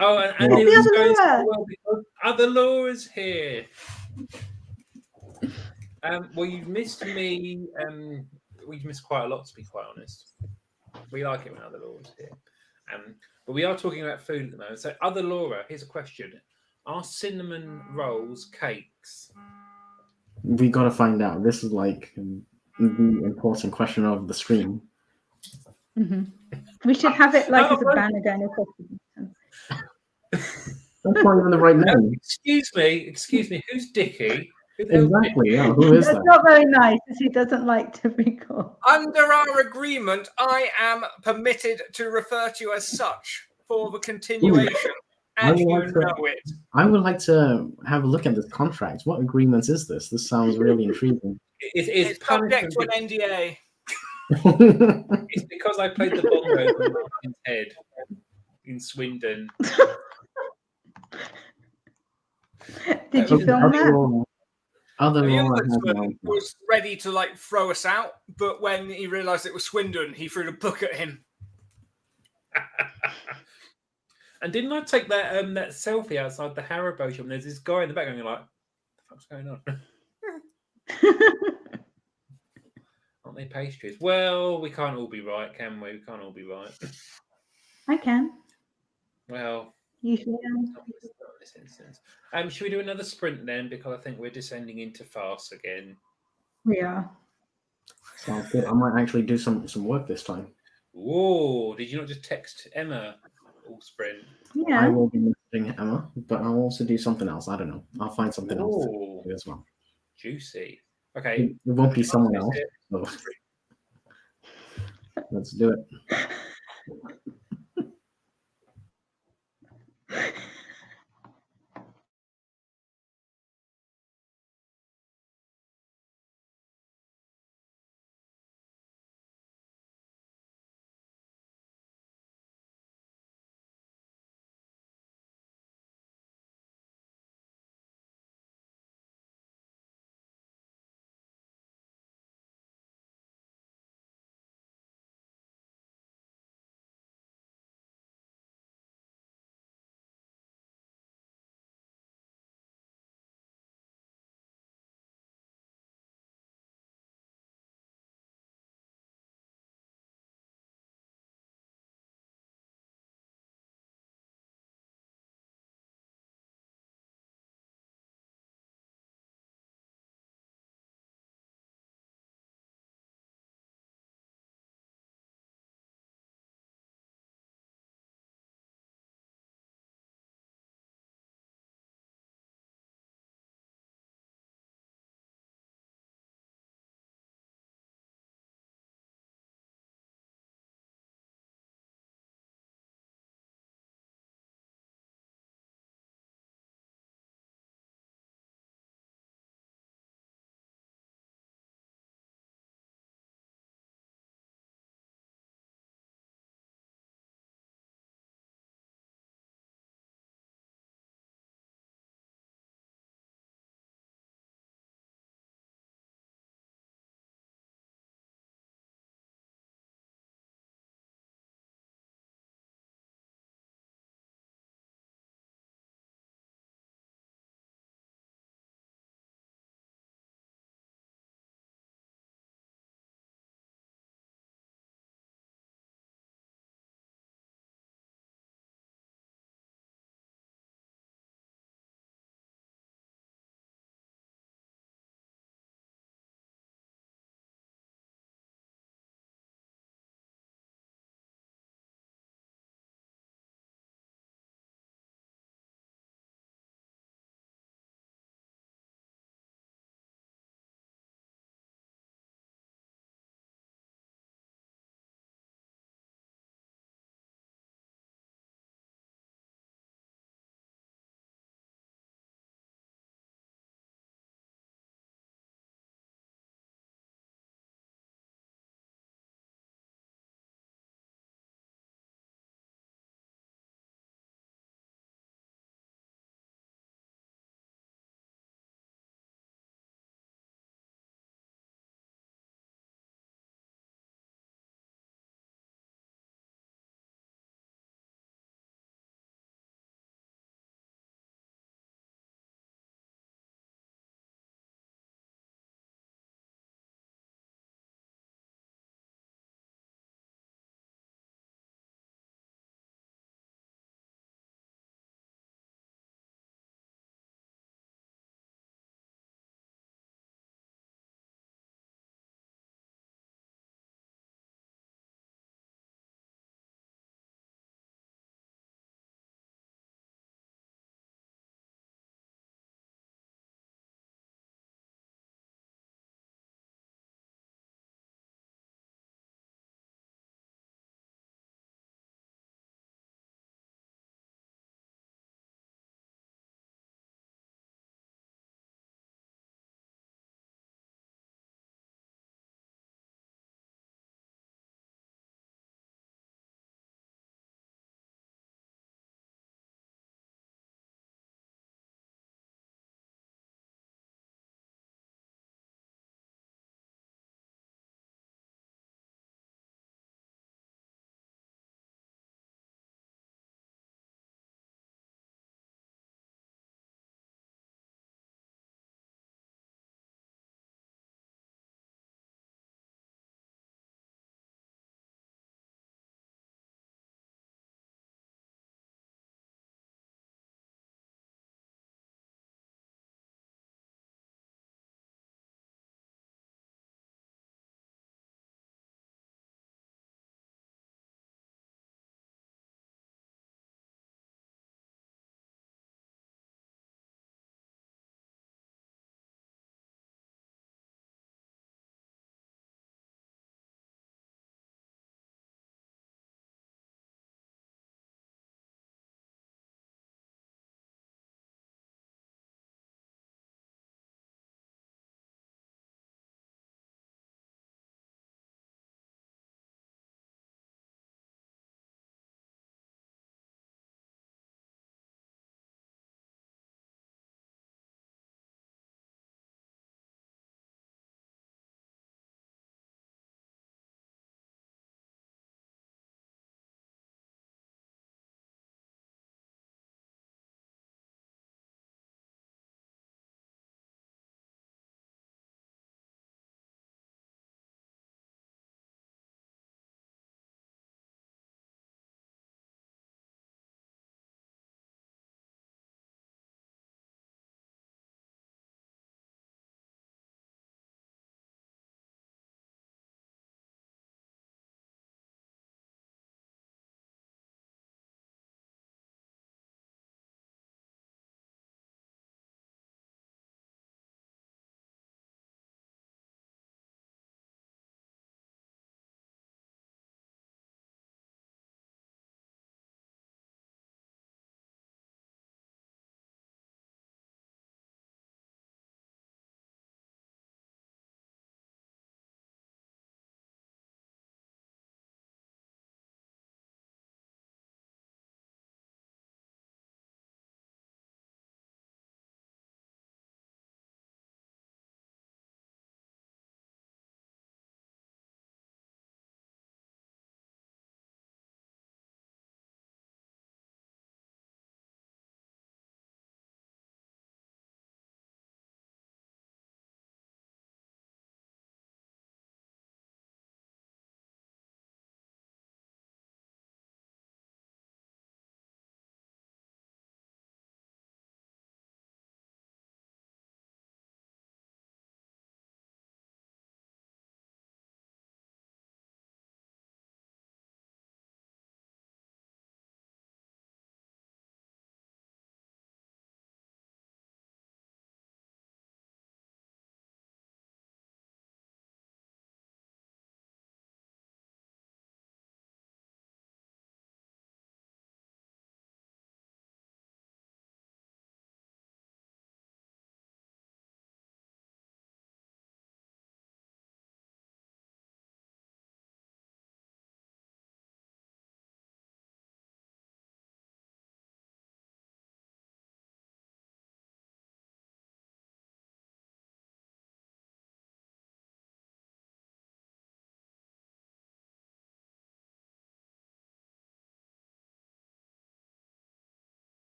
Oh, and Andy The was other going Laura. so well because other Laura's here. Well, you've missed me. We've missed quite a lot, to be quite honest. We like it when other Laura's here. But we are talking about food at the moment. So, other Laura, here's a question: are cinnamon rolls cakes? We got to find out. This is like the important question of the stream. Mm-hmm. We should have it like Oh, as a banner going across. That's not even the right name. Excuse me. Who's Dickie? Who the hell's Exactly. Dickie? Yeah. Who is That's that? not very nice, as he doesn't like to be called. Under our agreement, I am permitted to refer to you as such for the continuation. and you like to- know it. I would like to have a look at this contract. What agreement is this? This sounds really intriguing. It's subject to an NDA. It's because I played the bongos on Martin's head in Swindon. Did you film that? Other The law I had ombudsman was ready to like throw us out, but when he realised it was Swindon, he threw the book at him. And didn't I take that that selfie outside the Haribo shop? And there's this guy in the background. You're like, what the fuck's going on? Aren't they pastries? Well, we can't all be right, can we? We can't all be right. I can. Well, Usually. not in this instance. Should we do another sprint then? Because I think we're descending into farce again. We are. Sounds good. I might actually do some work this time. Whoa! Did you not just text Emma all sprint? Yeah. I will be messaging Emma, but I'll also do something else. I don't know. I'll find something else to Ooh, do as well. juicy. Okay. It won't be someone else. Is So let's do it.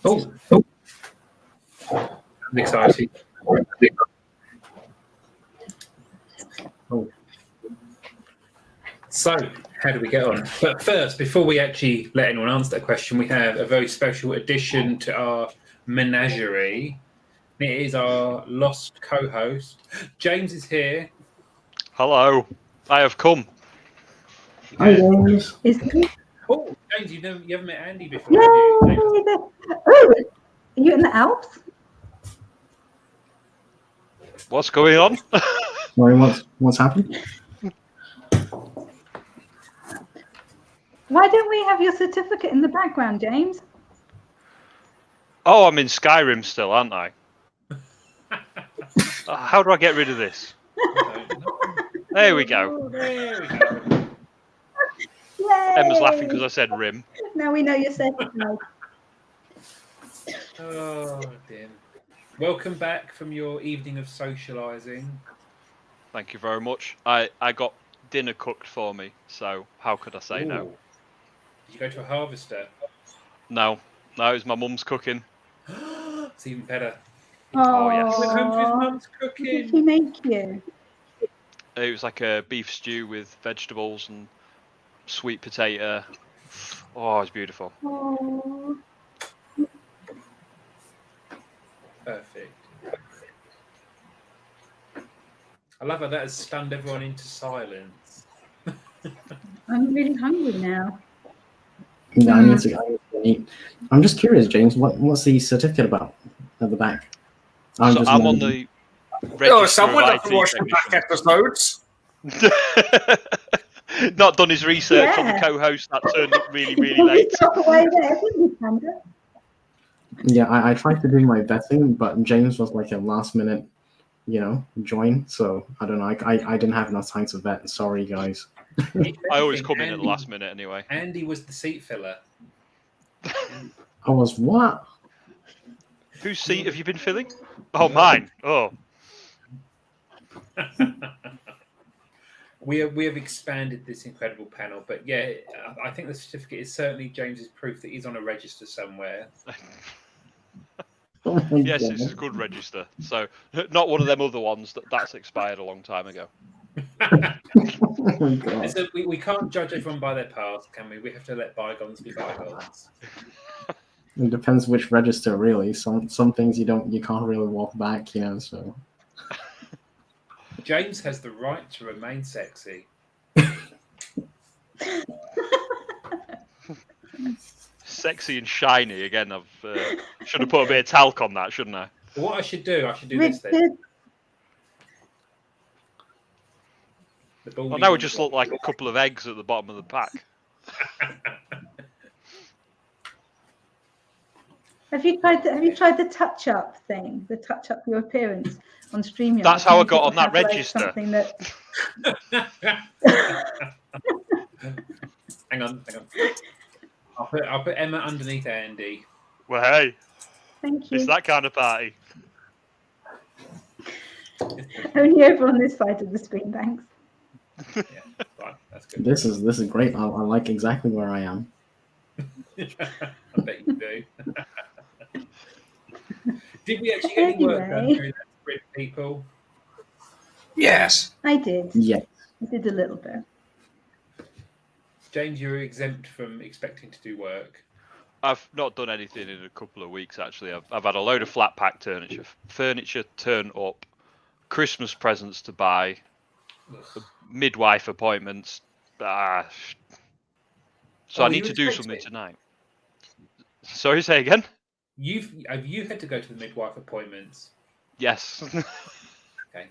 Oh, I'm excited. Oh. So, how do we get on? But first, before we actually let anyone answer that question, we have a very special addition to our menagerie. It is our lost co-host. James is here. Hello, I have come. Hi, James. Is Oh, James, you haven't met Andy before, have you? James? Oh, are you in the Alps? What's going on? Sorry, what's happening? Why don't we have your certificate in the background, James? Oh, I'm in Skyrim still, aren't I? How do I get rid of this? There we go. There we go. Yay! Emma's laughing because I said Rim. Now we know you're certified. Oh, dear. Welcome back from your evening of socialising. Thank you very much. I got dinner cooked for me, so how could I say no? Ooh. Did you go to a harvester? No, it was my mum's cooking. It's even better. Oh, yes. He went home to his mum's What did cooking. she make you? It was like a beef stew with vegetables and sweet potato. Oh, it was beautiful. Oh, Perfect. I love how that has stunned everyone into silence. I'm really hungry now. Yeah, I need to eat. I'm just curious, James. What's the certificate about at the back? I'm on wondering. the register Oh, of someone IT doesn't watch the back technicians. episodes. Not done his research on the Yeah. co-host that turned up really, really late. Stop away there, didn't you, Panda? Yeah, I tried to do my vetting, but James was like a last minute, join. So I don't know. I didn't have enough time to vet. Sorry, guys. I always come in at the last minute anyway. Andy was the seat filler. I was what? Whose seat have you been filling? Oh, mine. Oh, We have expanded this incredible panel, but yeah, I think the certificate is certainly James's proof that he's on a register somewhere. Oh my yes, God. this is a good register. So, not one of them other ones that's expired a long time ago. Oh my God. So we can't judge everyone by their past, can we? We have to let bygones be bygones. It depends which register, really. Some things you can't really walk back, So James has the right to remain sexy. Sexy and shiny again. I've should have put a bit of talc on that, shouldn't I? What I should do this then. Richard, Well, now we just look like a couple of eggs at the bottom of the pack. have you tried the touch up thing? The touch up your appearance on StreamYard? That's how I Make got it on that have, like, register. something that... Hang on. I'll put Emma underneath Andy. Well, hey, Thank you. it's that kind of party. Only over on this side of the screen, thanks. Yeah, right, that's good. this is great. I like exactly where I am. I bet you do. Did we actually get any work done Anyway. through that sprint, people? Yes. I did. Yeah. I did a little bit. James, you're exempt from expecting to do work. I've not done anything in a couple of weeks actually. I've had a load of flat pack furniture turn up, Christmas presents to buy, midwife appointments. So I need to do something tonight. Sorry, say again. Have you had to go to the midwife appointments? Yes. Okay.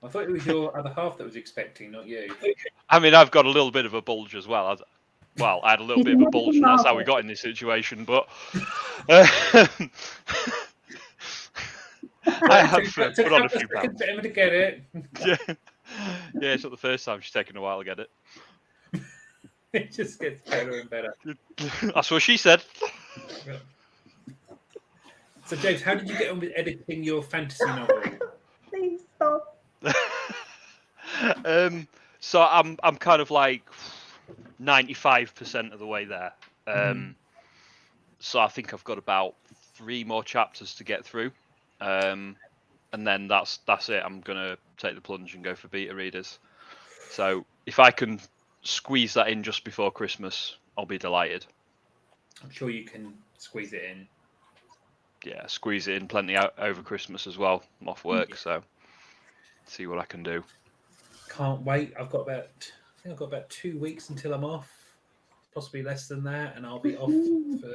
I thought it was your other half that was expecting, not you. I mean, I've got a little bit of a bulge as well. I had a little bit of a bulge, and that's how we got in this situation. But I have put on a few pounds. For Emma to get it. Yeah, it's not the first time. She's taken a while to get it. It just gets better and better. That's what she said. So, James, how did you get on with editing your fantasy novel? Please stop. So I'm kind of like 95% of the way there. So I think I've got about 3 more chapters to get through. And then that's it. I'm gonna take the plunge and go for beta readers. So if I can squeeze that in just before Christmas, I'll be delighted. I'm sure you can squeeze it in. Yeah, squeeze it in plenty out over Christmas as well. I'm off work, so see what I can do. Can't wait. I think I've got about 2 weeks until I'm off, possibly less than that, and I'll be off for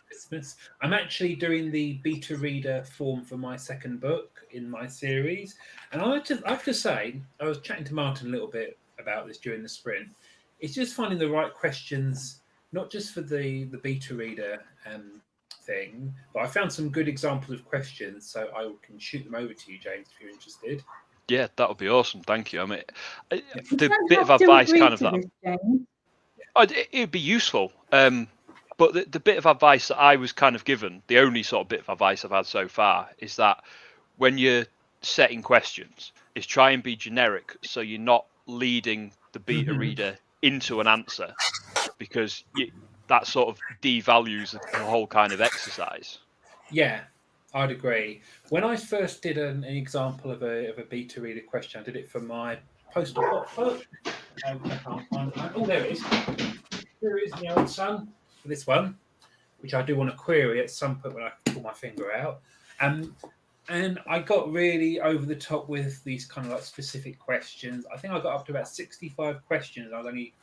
Christmas. I'm actually doing the beta reader form for my second book in my series, and I have to say, I was chatting to Martin a little bit about this during the sprint. It's just finding the right questions, not just for the beta reader thing, but I found some good examples of questions, so I can shoot them over to you, James, if you're interested. Yeah, that would be awesome. Thank you. I mean, You the don't bit of have to advice, agree kind of to that. this, James. It'd be useful. But the bit of advice that I was kind of given, the only sort of bit of advice I've had so far, is that when you're setting questions, is try and be generic, so you're not leading the beta reader into an answer, because that sort of devalues the whole kind of exercise. Yeah, I'd agree. When I first did an example of a beta reader question, I did it for my postal pop book. I can't find it. Oh, there it is. Here it is, the old son for this one, which I do want to query at some point when I pull my finger out. And I got really over the top with these kind of like specific questions. I think I got up to about 65 questions. I was only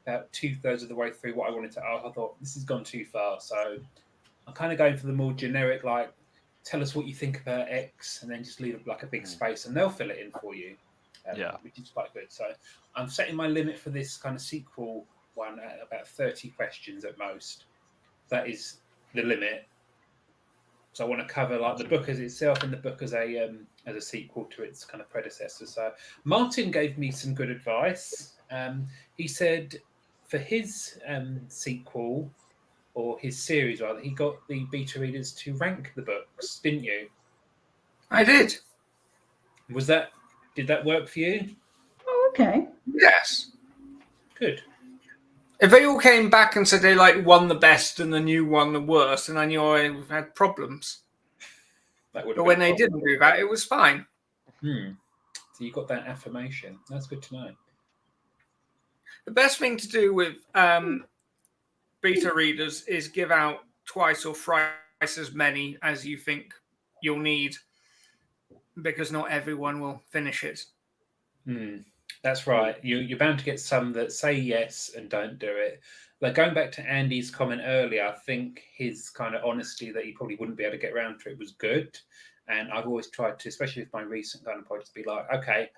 about 2/3 of the way through what I wanted to ask. I thought this has gone too far. So I'm kind of going for the more generic, like, tell us what you think about X, and then just leave like a big space, and they'll fill it in for you. Which is quite good. So I'm setting my limit for this kind of sequel one at about 30 questions at most. That is the limit. So I want to cover like the book as itself and the book as a sequel to its kind of predecessor. So Martin gave me some good advice. He said for his sequel, or his series rather, he got the beta readers to rank the books, didn't you? I did. Did that work for you? Oh, okay. Yes. Good. If they all came back and said they like won the best and the new one the worst, and I knew I had problems. That would. But when they didn't do that, it was fine. So you got that affirmation. That's good to know. The best thing to do with beta readers is give out twice or thrice as many as you think you'll need, because not everyone will finish it. That's right. You're bound to get some that say yes and don't do it. Like going back to Andy's comment earlier, I think his kind of honesty that he probably wouldn't be able to get around to it was good. And I've always tried to, especially with my recent kind of projects, be like, okay,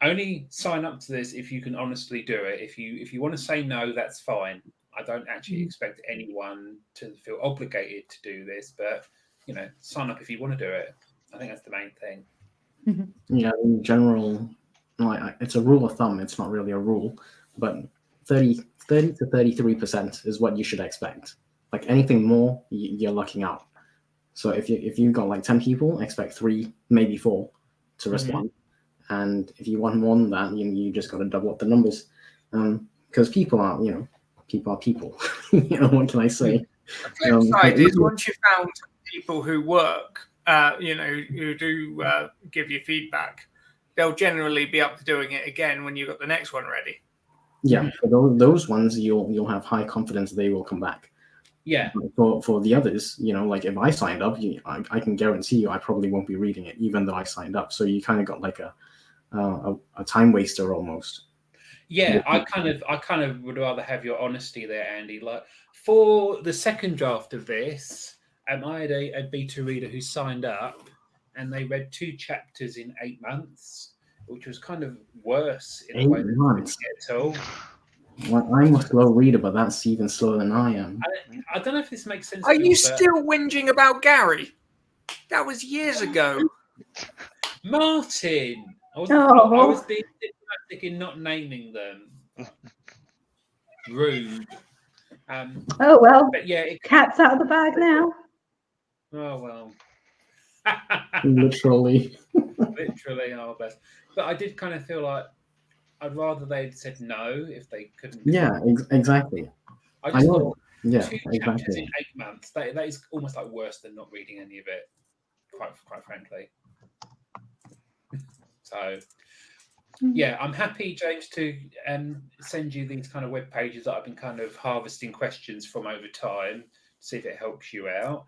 only sign up to this if you can honestly do it. If you want to say no, that's fine. I don't actually expect anyone to feel obligated to do this, but sign up if you want to do it. I think that's the main thing. Yeah, in general, like it's a rule of thumb. It's not really a rule, but 30 to 33% is what you should expect. Like anything more, you're lucking out. So if you've got like 10 people, expect 3, maybe 4 to respond. And if you want more than that, you just got to double up the numbers. Because people are people. What can I say? The flip side is once you've found people who work, who do give you feedback, they'll generally be up to doing it again when you've got the next one ready. Yeah, for those ones, you'll have high confidence they will come back. Yeah. For the others, like if I signed up, I can guarantee you I probably won't be reading it, even though I signed up. So you kind of got like a time waster almost. Yeah, I kind of would rather have your honesty there, Andy. Like for the second draft of this, I had a beta reader who signed up, and they read 2 chapters in 8 months, which was kind of worse in a way than 8 months at all. Well, I'm a slow reader, but that's even slower than I am. I don't know if this makes sense. Are you still whinging about Gary? That was years ago. Martin? I was being diplomatic in not naming them. Rude. Oh well. But yeah, cat's out of the bag now. Oh well. Literally. Literally, our best. But I did kind of feel like I'd rather they'd said no if they couldn't. Yeah, exactly. I just thought Yeah, 2 chapters in exactly. 8 months. That is almost like worse than not reading any of it, quite frankly. So yeah, I'm happy, James, to send you these kind of web pages that I've been kind of harvesting questions from over time to see if it helps you out.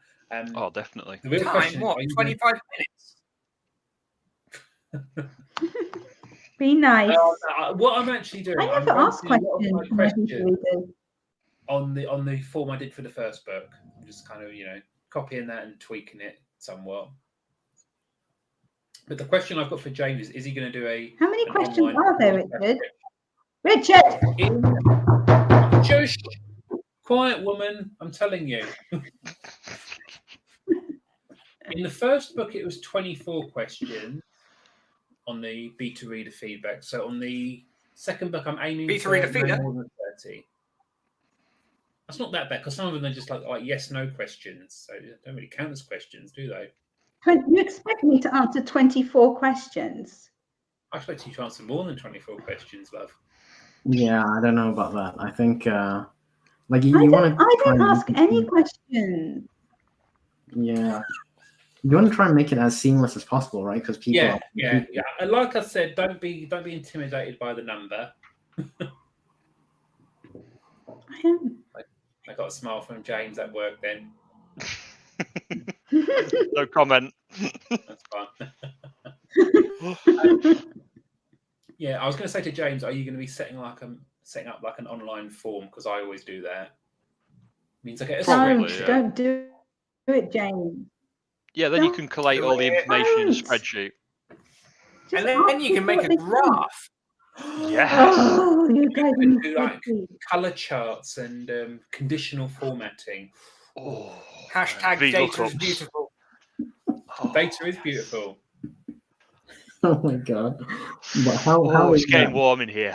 Oh, definitely. The real Time, question what, is, 25 minutes? Be nice. what I'm actually doing, I I'm never going asked through a lot of questions my from my questions readers. on the form I did for the first book. I'm just kind of, copying that and tweaking it somewhat. But the question I've got for James is he going to do How many an questions online are there, Richard? Richard! Shush! Quiet, woman, I'm telling you. In the first book, it was 24 questions on the beta reader feedback. So on the second book, I'm aiming Beta for reader no feeder? more than 30. That's not that bad because some of them are just like yes/no questions. So they don't really count as questions, do they? You expect me to answer 24 questions? I expect you to answer more than 24 questions, love. Yeah, I don't know about that. I think like I you want to try don't and ask any questions. yeah, you want to try and make it as seamless as possible, right? Because people Yeah. And like I said, don't be intimidated by the number. I am. I got a smile from James at work then. No comment. That's fine. Yeah, I was going to say to James, are you going to be setting up like an online form? Because I always do that. Means I get a Probably, spreadsheet. Don't do it, James. Yeah, then you Don't can collate do all the it. information in a Don't. spreadsheet. Just And then ask you can people make what a they think. graph. Yes. Oh, you guys can are do like spreadsheets. color charts and conditional formatting. Oh, Hashtag data is VLOOKUPs. beautiful. Oh, Data is beautiful. Oh my god! But how it's is getting that? warm in here.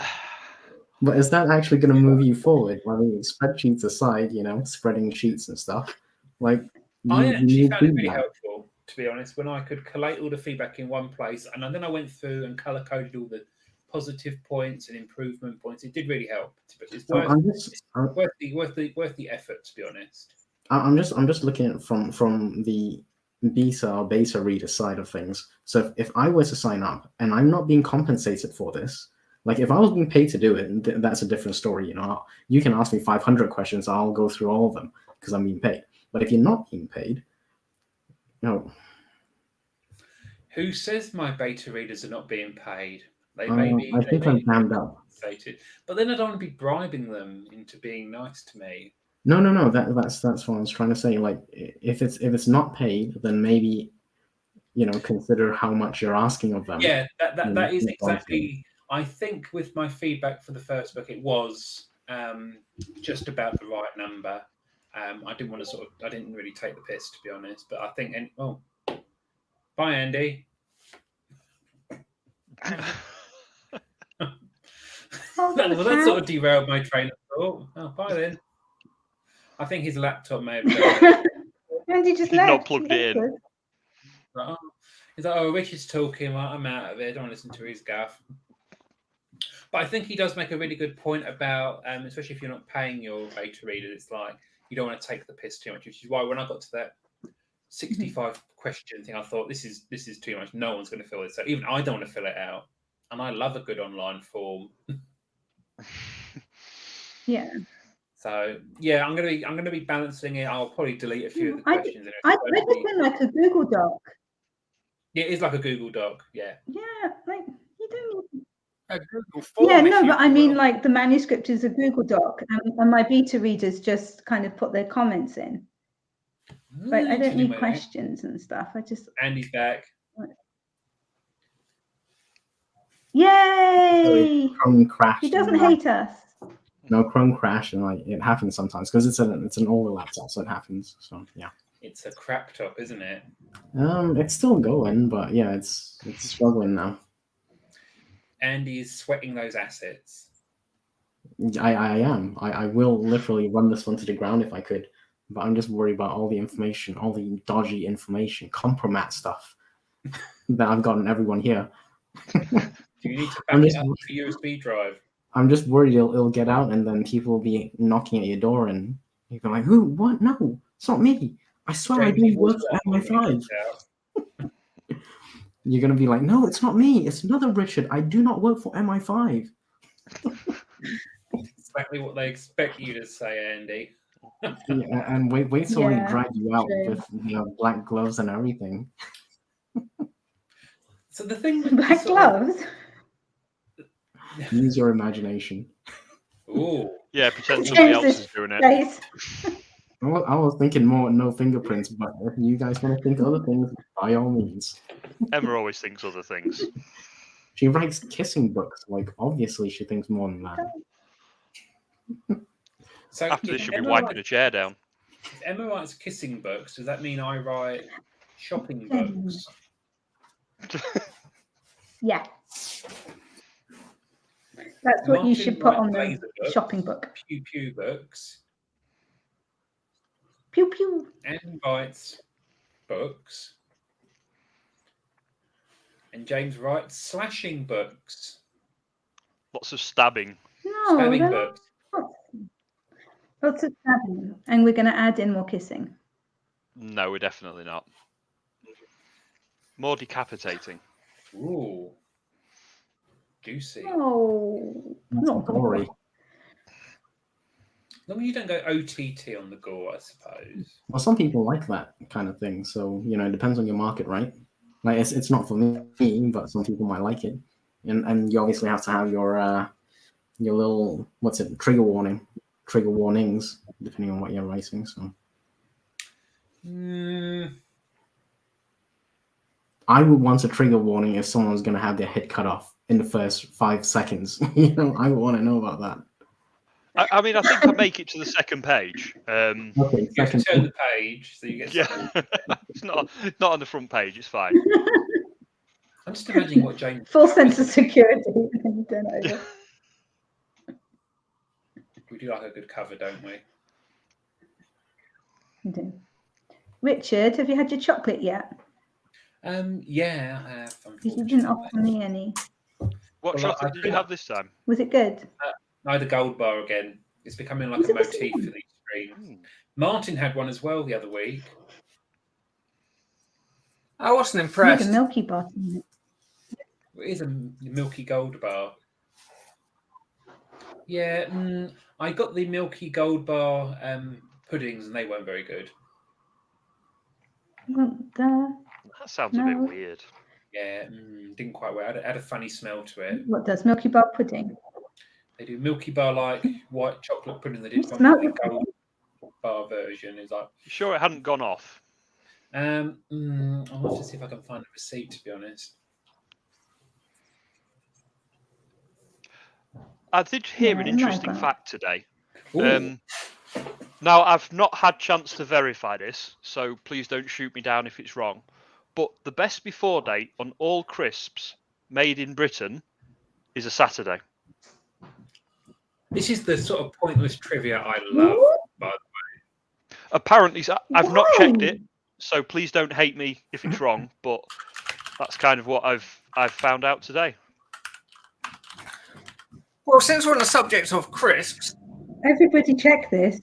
But is that actually going to move you forward? I mean, spreadsheets aside, spreading sheets and stuff. Like I you actually need found it really feedback. helpful, to be honest, when I could collate all the feedback in one place, and then I went through and color coded all the positive points and improvement points. It did really help. It's worth the effort, to be honest. I'm just looking at it from the beta reader side of things. So if I were to sign up and I'm not being compensated for this, like if I was being paid to do it, that's a different story. You can ask me 500 questions, I'll go through all of them because I'm being paid. But if you're not being paid, no. Who says my beta readers are not being paid? They I may be think I'm jammed up. compensated, but then I don't want to be bribing them into being nice to me. No. That's what I was trying to say. Like if it's not paid, then maybe consider how much you're asking of them. Yeah, that is exactly. I think with my feedback for the first book, it was just about the right number. I didn't want to I didn't really take the piss, to be honest. But I think, bye, Andy. That sort of derailed my train of thought. Oh, bye then. I think his laptop may have died. Andy just He's left. not plugged it in. He's like, Rich is talking. Well, I'm out of it. I don't want to listen to his gaff. But I think he does make a really good point about, especially if you're not paying your beta reader, it's like you don't want to take the piss too much. Which is why when I got to that 65 question thing, I thought this is too much. No one's going to fill this out. Even I don't want to fill it out, and I love a good online form. Yeah. So yeah, I'm gonna be balancing it. I'll probably delete a few of the questions. I just been like a Google Doc. Yeah, it is like a Google Doc. Yeah. Yeah, like you don't need A Google form. Yeah, no, but I mean, like the manuscript is a Google Doc, and my beta readers just kind of put their comments in. Like I don't need questions and stuff. I just. Andy's back. Yay! Chrome crashed. He doesn't hate us. No, Chrome crashed, and like it happens sometimes because it's an older laptop, so it happens. So yeah. It's a crap top, isn't it? It's still going, but yeah, it's struggling now. Andy is sweating those assets. I am. I will literally run this one to the ground if I could, but I'm just worried about all the information, all the dodgy information, compromat stuff that I've gotten everyone here. Do you need to back it up to USB drive? I'm just worried it'll get out, and then people will be knocking at your door and You're like, who? What? No, it's not me. I swear I James, don't work for MI5. Yeah. You're going to be like, no, it's not me. It's another Richard. I do not work for MI5. Exactly what they expect you to say, Andy. Yeah, and wait till they Yeah, drag you out true. with black gloves and everything. So the thing with Black gloves. Use your imagination. Ooh. Yeah, pretend somebody else James's is doing it. face. I was thinking more no fingerprints, but if you guys want to think other things, by all means. Emma always thinks other things. She writes kissing books. Like, obviously, she thinks more than that. So After this, if she'll be Emma wiping a chair down. If Emma writes kissing books, does that mean I write shopping books? Yeah. That's what you Martin should put writes on the laser books, shopping book. Pew pew books, Pew pew. and writes books. And James writes slashing books, Lots of stabbing. No, stabbing they're books. not. Lots of stabbing. And we're going to add in more kissing. No, we're definitely not. More decapitating. Ooh, juicy. Oh, That's not gory. As long as you don't go OTT on the gore, I suppose. Well, some people like that kind of thing. So, it depends on your market, right? Like, it's not for me, but some people might like it. And you obviously have to have your little, trigger warnings, depending on what you're writing. So I would want a trigger warning if someone's going to have their head cut off in the first 5 seconds. I would want to know about that. I mean, I think I make it to the second page. Okay, You have to second. turn the page so you get. Yeah, it's not on the front page. It's fine. I'm just imagining what James. full sense of security. And then you turn it over. We do like a good cover, don't we? You do. Richard, have you had your chocolate yet? Yeah, I have. Because you didn't offer me any. What Well, chocolate did you have this time? Was it good? I had a gold bar again. It's becoming like Was a it the motif same? for these streams. Martin had one as well the other week. I wasn't Like impressed. a milky bar. It is a milky gold bar. Yeah, I got the milky gold bar puddings and they weren't very good. Well, That sounds a bit No. weird. Yeah, didn't quite work. It had a funny smell to it. what does milky bar pudding? They do milky bar like white chocolate pudding. They did It one smelled for the gold bar version. It's like, You sure it hadn't gone off? I'll have to see if I can find a receipt. To be honest, I did hear an Yeah, interesting like that. fact today. Ooh, Now, I've not had chance to verify this, so please don't shoot me down if it's wrong. But the best before date on all crisps made in Britain is a Saturday. this is the sort of pointless trivia I love. By the Apparently, I've not checked Why? it, so please don't hate me if it's wrong. But that's kind of what I've found out today. Well, since we're on the subject of crisps, Everybody check this.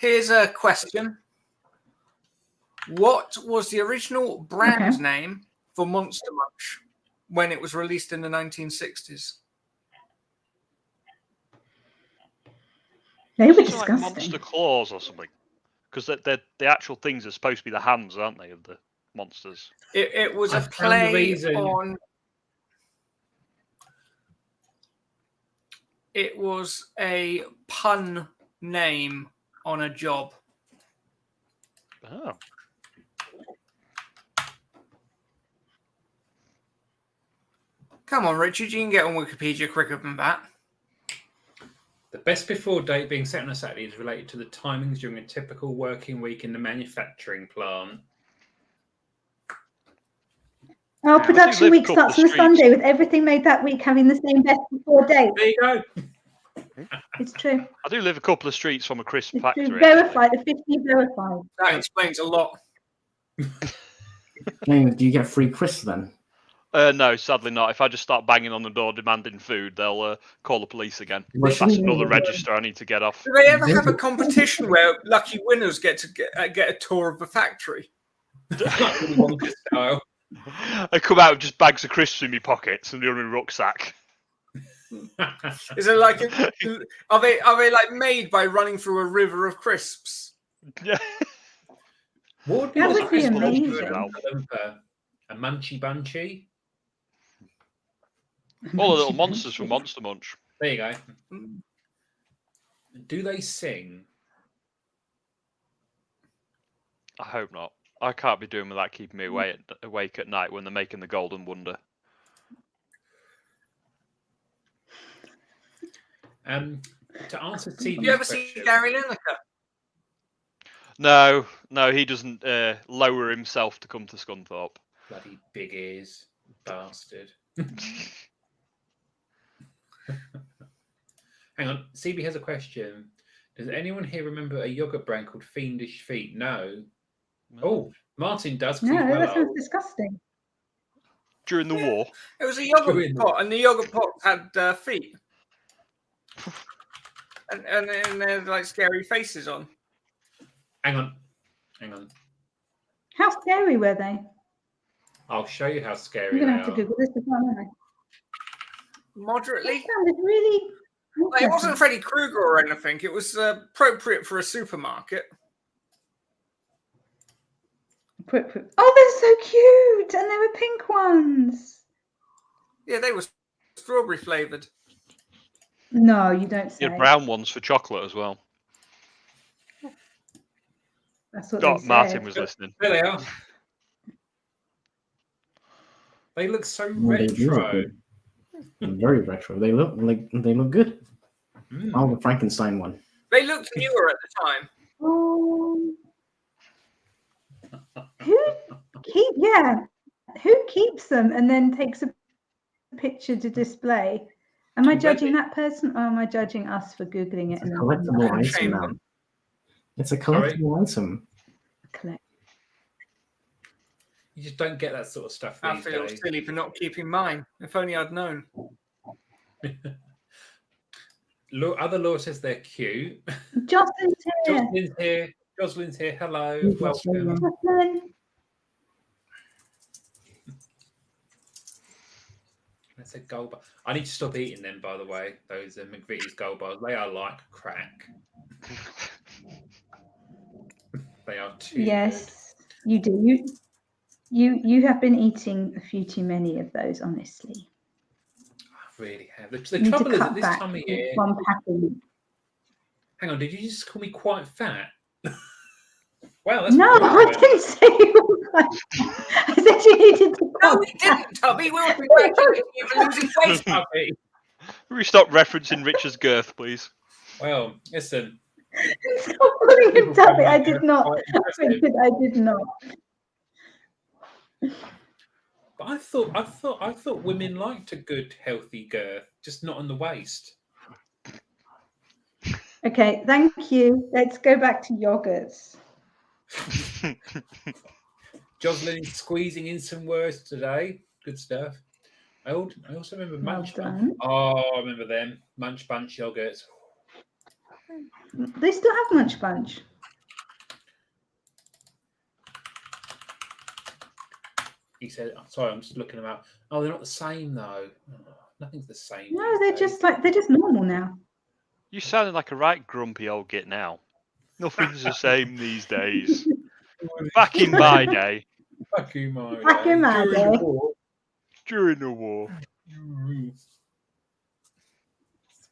here's a question. What was the original brand Okay. name for Monster Munch when it was released in the 1960s? They were Something like disgusting. monster claws or something, because the actual things are supposed to be the hands, aren't they, of the monsters? It was a I found the play reason. on. It was a pun name on a job. Oh, Come on, Richard, you can get on Wikipedia quicker than that. The best before date being set on a Saturday is related to the timings during a typical working week in the manufacturing plant. Our I do production live a week couple starts of on a streets. Sunday with everything made that week having the same best before date. There you go. It's true. I do live a couple of streets from a crisp It's factory. true. actually. Verified. Officially verified. That explains a lot. James, do you get free crisps then? No, sadly not. If I just start banging on the door demanding food, they'll call the police again. Well, That's another register I need to get off. Do they ever have a competition where lucky winners get a tour of the factory? Like Willy Wonka style. I come out with just bags of crisps in my pockets and the other rucksack. Is it like are they like made by running through a river of crisps? Yeah. What would be That the would be Christmas amazing. equivalent for a Munchy Bunchy? All the little monsters from Monster Munch. There you go. Do they sing? I hope not. I can't be doing without keeping me awake at night when they're making the Golden Wonder. To answer TV's Have you ever seen question, Gary Lineker? No, he doesn't lower himself to come to Scunthorpe. bloody big ears, bastard. Hang on, CB has a question. Does anyone here remember a yogurt brand called Fiendish Feet? No. Oh, Martin does. 'cause he's No, well that sounds old. disgusting. During the war. It was a yogurt pot, and the yogurt pot had feet, and they had like scary faces on. Hang on. How scary were they? I'll show you how scary I'm going they to have to are. Google this as well, aren't I? Moderately. That sounded really... Like, it wasn't Freddy Krueger or anything. It was appropriate for a supermarket. Oh, they're so cute! And they were pink ones. Yeah, they were strawberry flavoured. No, you don't say. Yeah, brown ones for chocolate as well. That's what God, they Martin said. was listening. There they are. They look so Well, they do look retro. good. Very retro. They look good. Mm. Oh, the Frankenstein one. They looked newer at the time. Oh. Who keeps them and then takes a picture to display? Am I judging that person or am I judging us for Googling it? It's a collectible item now. It's a collectible item. Collect. You just don't get that sort of stuff I these feel days. silly for not keeping mine. If only I'd known. Other Laura says they're cute. Jocelyn's here. Jocelyn's here. Hello. Hey, Welcome. Jocelyn. That's a gold bar. I need to stop eating them, by the way. Those McVitie's gold bars. They are like crack. They are too Yes, you do. You have been eating a few too many of those, honestly. good. I really have. The You need trouble to is cut at this back time of year. one pack a week. Hang on, did you just call me quite fat? Wow, that's No, I didn't say you were quite fat. I said you needed to No, cut we back. didn't, Tubby. We were congratulating you for losing weight. Tubby. Can we stop referencing Richard's girth, please? Well, listen. Stop calling him Tubby. I did You're not. quite impressive. Richard, I did not. But I thought women liked a good, healthy girth, just not on the waist. Okay, thank you. Let's go back to yogurts. Jocelyn is squeezing in some words today. Good stuff. I also remember Well Munch. done. Oh, I remember them Munch Bunch yogurts. They still have Munch Bunch. He said, "Sorry, I'm just looking them up. Oh, they're not the same though. Oh, nothing's the same. No, these they're days. they're just normal now. You sounding like a right grumpy old git now. Nothing's the same these days. Back in my day, Back in my Back in my during day. the war. during the war.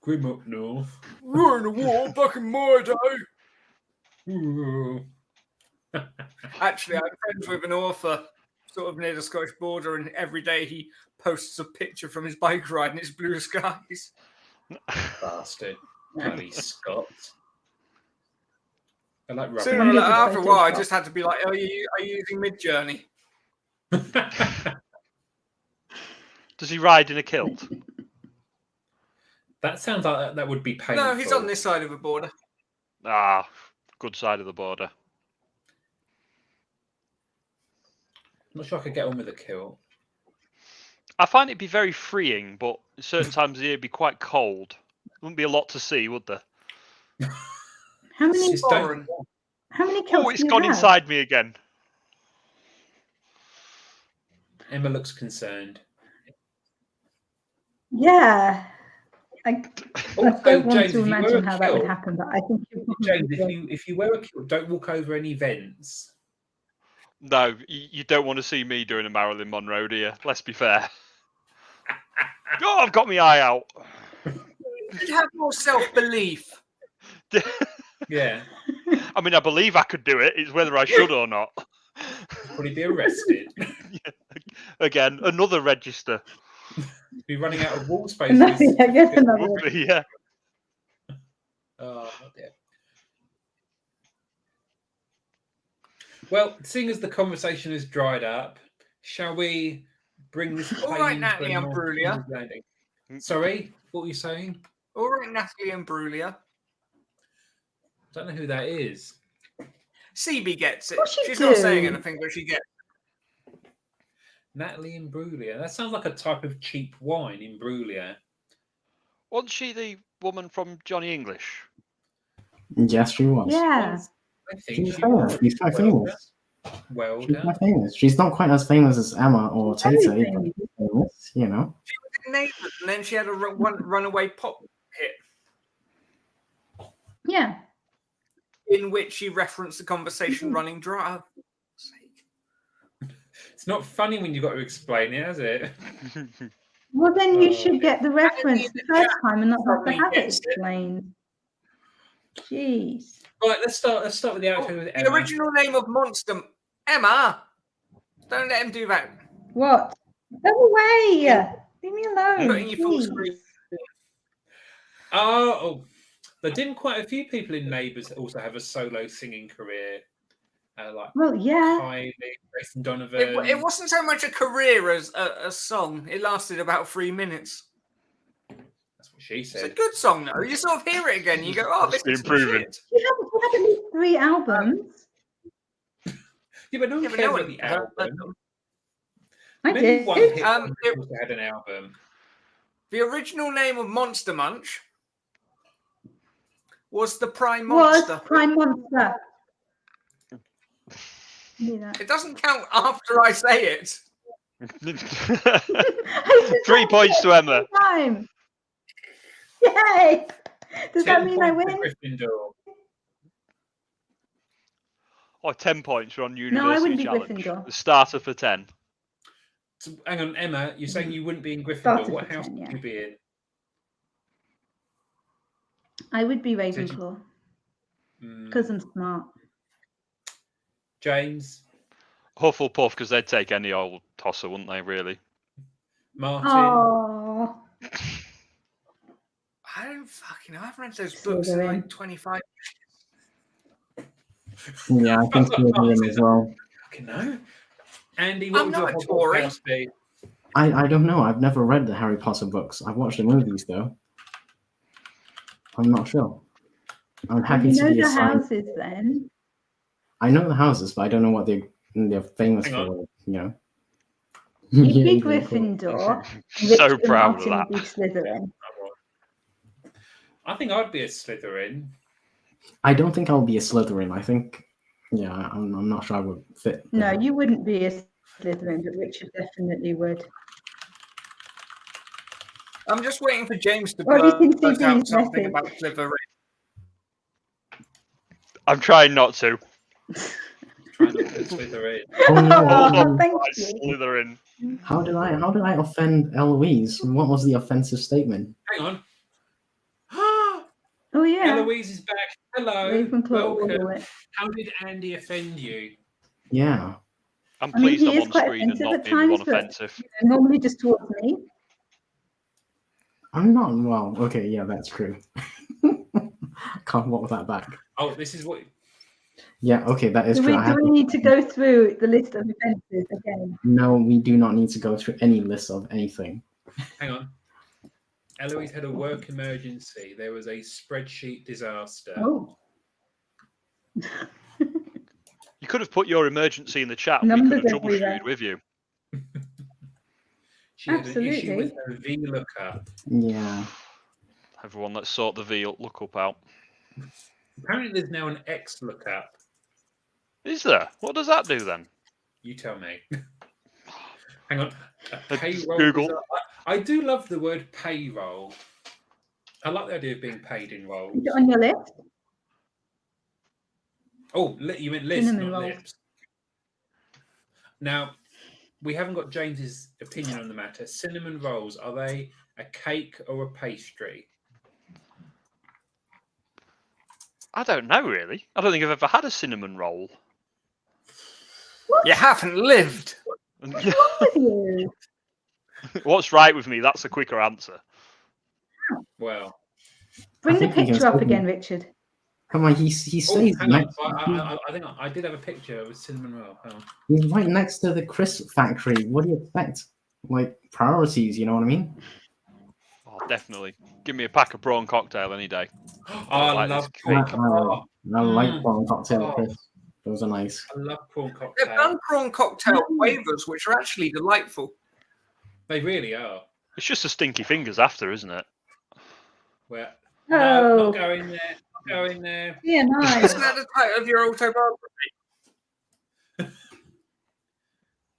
Grim up north. We're in the war back in my day. Ooh. Actually, I'm friends with an author sort of near the Scottish border, and every day he posts a picture from his bike ride and it's blue skies. Bastard. Bloody Scots. I like Sooner rubbing. or later, after a while, I Photoshop. just had to be like, are you using Mid-Journey? Does he ride in a kilt? That sounds like that would be painful. No, he's on this side of the border. Ah, good side of the border. I'm not sure I could get on with a kilt. I find it'd be very freeing, but certain times of the year it'd be quite cold. There wouldn't be a lot to see, would there? How many? Just don't. Foreign. How many Oh, kilts it's do you gone have? inside me again. Emma looks concerned. Yeah. I Also, don't want James, to if you wear imagine a how that would kilt, happen, but I think you James, probably if you wear a kilt, don't walk over any vents. No, you don't want to see me doing a Marilyn Monroe, do you? Let's be fair. Oh, I've got my eye out. You should have more self-belief. Yeah, I mean, I believe I could do it. It's whether I should or not. probably be arrested. Again, another register. Be running out of wall space. No, for his I guess certificate. another Would one. be, yeah. Oh dear. Well, seeing as the conversation has dried up, shall we bring this All plane right, into Natalie a and nice Brulia. smooth landing? Sorry, what were you saying? All right, Natalie and Brulia. I don't know who that is. CB gets it. Of course you She's not saying do. anything, but she gets it. Natalie Imbruglia. That sounds like a type of cheap wine, Imbruglia. Wasn't she the woman from Johnny English? Yes, she was. Yeah. I think She's she famous. was. She's quite Well famous. done. Well She's done. quite famous. She's not quite as famous as Emma or Very Tate, but famous. she's famous, you know. She was in Neighbours, and then she had a runaway pop hit Yeah. in which she referenced the conversation running dry. It's not funny when you've got to explain it, has it? Well, then you Oh, should get the reference the first time and not have to Probably have it gets it. explained. Jeez. Right, let's start with the outro with The Emma. original name of Monster. Emma! Don't let him do that. What? Go away! Leave me alone. Putting you full Jeez. screen. Oh, but didn't quite a few people in Neighbours also have a solo singing career? Like Well, yeah. Kylie, Grayson Donovan. It wasn't so much a career as a song. It lasted about 3 minutes. That's what she It's a said. good song, though. You sort of hear it again. You go, oh, this is Improving. shit. You had at least 3 albums. Yeah, but no one Yeah, but cares no about one the heard album. them. I Maybe did. one hit Um, wonder also had an album. The original name of Monster Munch was the Prime Was Monster. Prime Monster. Do that. It doesn't count after I say it. I just 3 said points it to Emma. every time. Yay! Does 10 that mean I points win? for Gryffindor. Or 10 points for on No, I University wouldn't be Challenge. Gryffindor. The starter for 10. So, hang on, Emma, you're saying you wouldn't be in Gryffindor. Started What for house 10, would yeah. you be in? I would be Did you- Ravenclaw Hmm, because I'm smart. James, Hufflepuff, because they'd take any old tosser, wouldn't they, really? Martin. Oh, I don't fucking know. I've read those books in Slytherin. like 25. Yeah, I think Slytherin as well. Fucking no. Andy, what I'm would your not a Hogwarts Tory. house be? I don't know. I've never read the Harry Potter books. I've watched the movies though. I'm not sure. I'm happy you to know be the assigned. houses then. I know the houses, but I don't know what they're famous Hang on. for. You know. You'd be Yeah, cool. Gryffindor. So Richard proud of Martin that. would be Slytherin. I think I'd be a Slytherin. I don't think I'll be a Slytherin. I think, yeah, I'm not sure I would fit. No, there. you wouldn't be a Slytherin, but Richard definitely would. I'm just waiting for James to What do you think blurt out CB's something message? about Slytherin. I'm trying not to. Trying to be a Slytherin. Oh no! Oh, thank Right, you. Slytherin. How did I offend Eloise? What was the offensive statement? Hang on. Oh yeah. Eloise is back. Hello. Ravenclaw all the Welcome. way. How did Andy offend you? Yeah. I'm I mean, pleased he I'm is on quite screen and offensive not at being the one times, but- offensive. Normally just towards me. I'm not. Well, okay, yeah, that's true. Can't walk that back. Oh, this is what. Yeah, okay, that is Do true. we, I do have we need to go through the list of offences again? No, we do not need to go through any list of anything. Hang on. Eloise had a work emergency. There was a spreadsheet disaster. Oh. You could have put your emergency in the chat and we Numbers could have everywhere. troubleshooted with you. She had an issue Absolutely. with her VLOOKUP. Yeah. Everyone, let's sort the VLOOKUP out. Apparently, there's now an XLOOKUP. Is there? What does that do then? You tell me. Hang on. A payroll. Google. I do love the word payroll. I like the idea of being paid in rolls. Is it on your list? Oh, you meant list, Cinnamon not rolls. lips. Now, we haven't got James's opinion on the matter. Cinnamon rolls, are they a cake or a pastry? I don't know, really. I don't think I've ever had a cinnamon roll. You haven't lived. What's wrong with you? What's right with me? That's a quicker answer. Well, Bring the think we can picture up see- again, Richard. Come on, he oh, stays hang on. next. I think I did have a picture of a cinnamon roll. Hang on. He's right next to the crisp factory. What do you expect? Like priorities, you know what I mean? Oh, definitely. Give me a pack of prawn cocktail any day. I like love this prawn cake. cocktail. I like Mm. prawn cocktail Oh. crisp. Those are nice. I love prawn They've cocktail. done prawn cocktail flavors, which are actually delightful. They really are. It's just the stinky fingers after, isn't it? Well, no, Oh, not going there. Not going there. yeah, nice. Isn't that the title of your autobiography?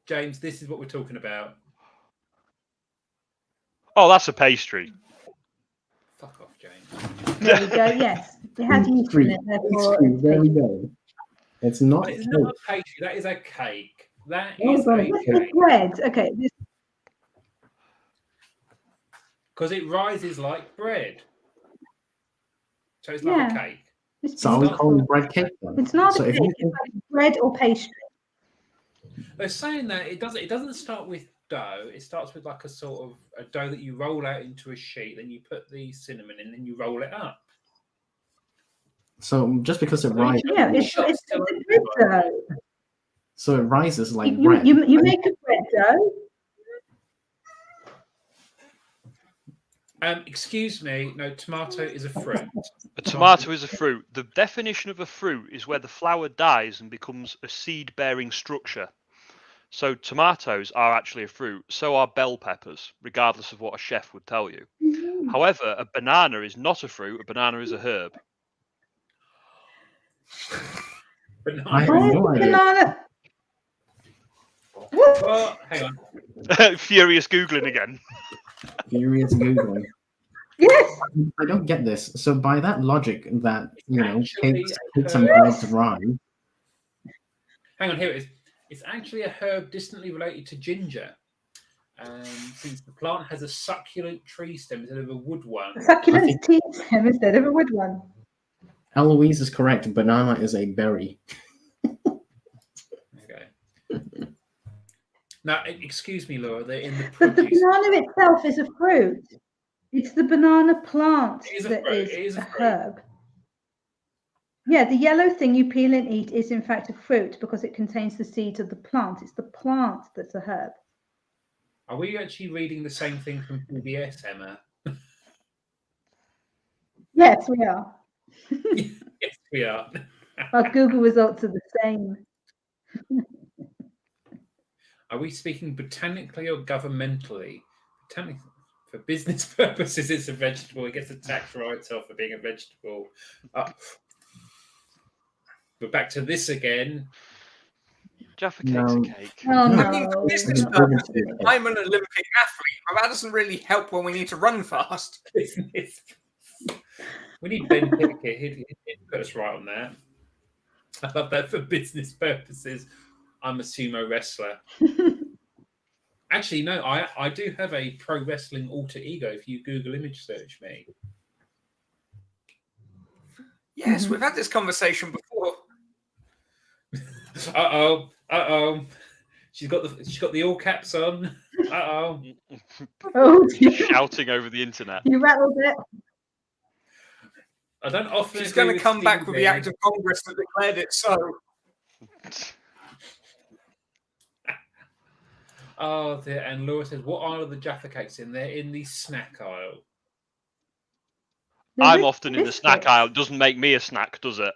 James, this is what we're talking about. Oh, that's a pastry. Fuck off, James. There we go. Yes, it has yeast in it. Therefore, Pastry, there we go. It's not But it's cake. not a pastry. That is a cake. That Oh, is God. a What's cake. the bread? Okay, this, Because it rises like bread. So it's like a Yeah. cake. this So are we not- calling bread cake then? it's not So a if cake. you It's like bread or pastry. They're saying that it doesn't start with dough. It starts with like a sort of a dough that you roll out into a sheet, then you put the cinnamon in, then you roll it up. So just because it I mean, rises, Yeah, it's a bread dough. so it rises like You, bread. you make a bread dough. Excuse me. No, tomato is a fruit. A tomato is a fruit. The definition of a fruit is where the flower dies and becomes a seed-bearing structure. So tomatoes are actually a fruit. So are bell peppers, regardless of what a chef would tell you. However, a banana is not a fruit. A banana is a herb. Banana. I have Why is no the idea. banana? What? Well, hang on. Furious Googling again. Furious Googling. Yes. I don't get this. So by that logic that, you know, Actually, cakes and breads rhyme, Hang on, here it is. It's actually a herb distantly related to ginger. Since the plant has a succulent tree stem instead of a wood one. Succulent tea stem instead of a wood one. Eloise is correct. Banana is a berry. Okay. Now, excuse me, Laura. They're in the But the produce. banana itself is a fruit. It's the banana plant It is a that fruit, is it is a a fruit. herb. Yeah, the yellow thing you peel and eat is in fact a fruit because it contains the seeds of the plant. It's the plant that's a herb. Are we actually reading the same thing from PBS, Emma? Yes, we are. Yes, we are. Our Google results are the same. Are we speaking botanically or governmentally? Botanically. For business purposes, it's a vegetable. It gets a tax write-off for being a vegetable. But back to this again. Jaffa cake's No. a cake. Oh, I no. mean, for business No. purposes, I'm an Olympic athlete, but that doesn't really help when we need to run fast. Business. We need Ben Pickett. He'd put us right on that. I love that. For business purposes, I'm a sumo wrestler. Actually, no, I do have a pro wrestling alter ego if you Google image search me. Yes, we've had this conversation before. Uh-oh. She's got the all caps on. Uh-oh. Oh, Just shouting over the internet. you rattled it. I don't often. She's agree going to with come back with the Stevie. act of Congress that declared it so. Oh, dear. And Laura says, what aisle are the Jaffa cakes in? They're in the snack aisle. I'm often in the snack aisle. It doesn't make me a snack, does it?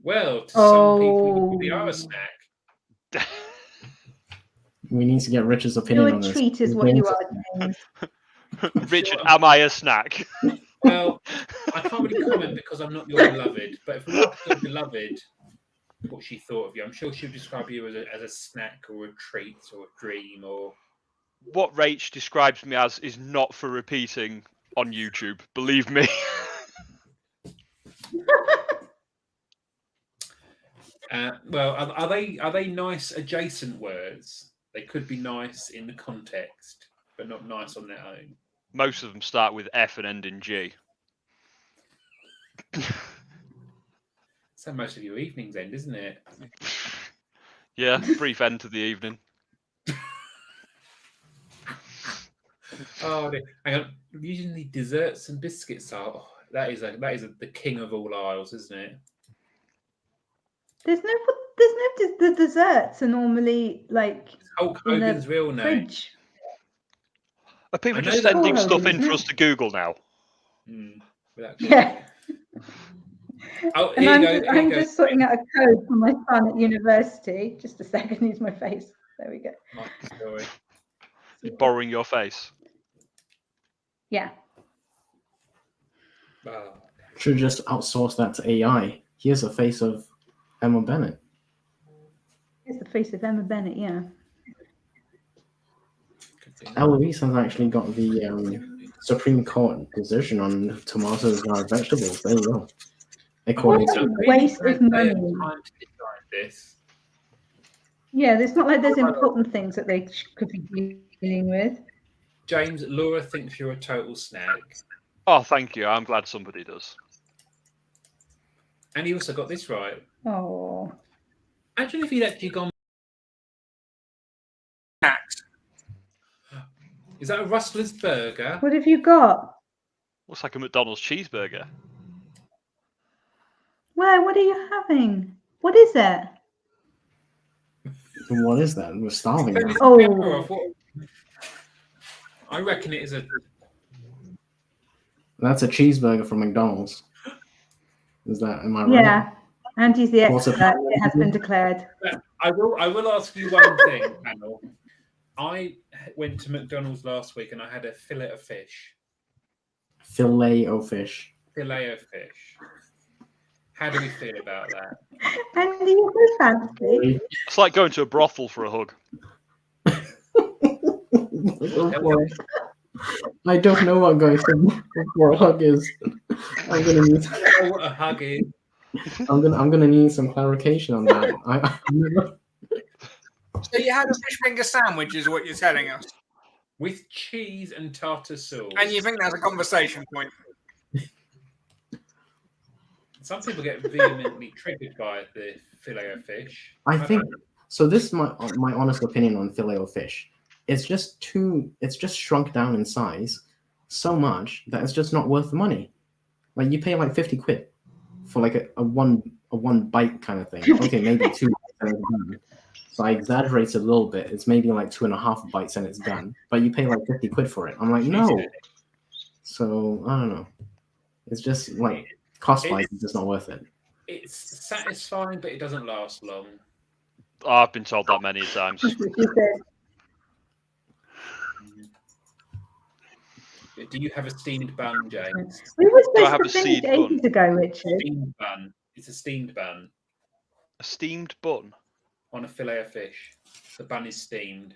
Well, to some people, you probably are Oh. a snack. We need to get Richard's opinion You're on a this. treat, is what you are, James. Richard, am I a snack? Well, I can't really comment because I'm not your beloved. But if we ask your beloved what she thought of you, I'm sure she'll describe you as a snack or a treat or a dream or. What Rach describes me as is not for repeating on YouTube. Believe me. Well, are they nice adjacent words? They could be nice in the context, but not nice on their own. Most of them start with F and end in G. So most of your evenings end, isn't it? Yeah, brief end to the evening. Oh, hang on. Usually desserts and biscuits are. Oh, that is the king of all aisles, isn't it? The desserts are normally like Hulk in Hogan's the real name. fridge. Are people I know just that- sending Paul stuff Hogan, in for isn't us to Google now? Without Yeah. Oh, And here you I'm go. Here you go. just sorting out a code for my son at university. Just a second, use my face. There we go. Nice story. Borrowing your face. Yeah. Oh, Should just outsource that to AI. Here's the face of Emma Bennett. Here's the face of Emma Bennett, yeah. could do that. Eloise has actually got the Supreme Court decision on tomatoes are vegetables. There you go. According What to a waste of money. Time to decide this. Yeah, it's not like there's important things that they could be dealing with. James, Laura thinks you're a total snack. Oh, thank you. I'm glad somebody does. And he also got this right. Oh. Imagine if he'd actually gone. Is that a Rustler's burger? What have you got? Looks like a McDonald's cheeseburger. Where? What are you having? What is it? what is that? We're starving now. Oh. I reckon it is a. That's a cheeseburger from McDonald's. Is that? Am I right? Yeah. Andy's the What's expert. it- It has been declared. I will ask you one thing, panel. I went to McDonald's last week and I had a fillet of fish. Filet o fish. Fillet of fish. How do we feel about that? Andy, you're so fancy. It's like going to a brothel for a hug. I don't know what going for a hug is. I'm gonna need. Oh, what a hug is. I'm gonna need some clarification on that. I'm never- So you had a fish finger sandwich, is what you're telling us, With cheese and tartar sauce. and you think that's a conversation point? Some people get vehemently triggered by the fillet of fish. I don't think know. so. This is my honest opinion on filet o fish. It's just shrunk down in size so much that it's just not worth the money. Like you pay like 50 quid for like a one bite kind of thing. Okay, maybe 2 bites and it's done. So I exaggerate it a little bit. It's maybe like 2.5 bites and it's done. But you pay like 50 quid for it. I'm like, no. So I don't know. It's just like cost-wise, it's just not worth it. It's satisfying, but it doesn't last long. Oh, I've been told that many times. That's what she said. Do you have a steamed bun, James? We were Do I supposed have to a finish seed bun? ages ago, Richard. Steamed bun. It's a steamed bun A steamed bun. on a fillet of fish. The bun is steamed.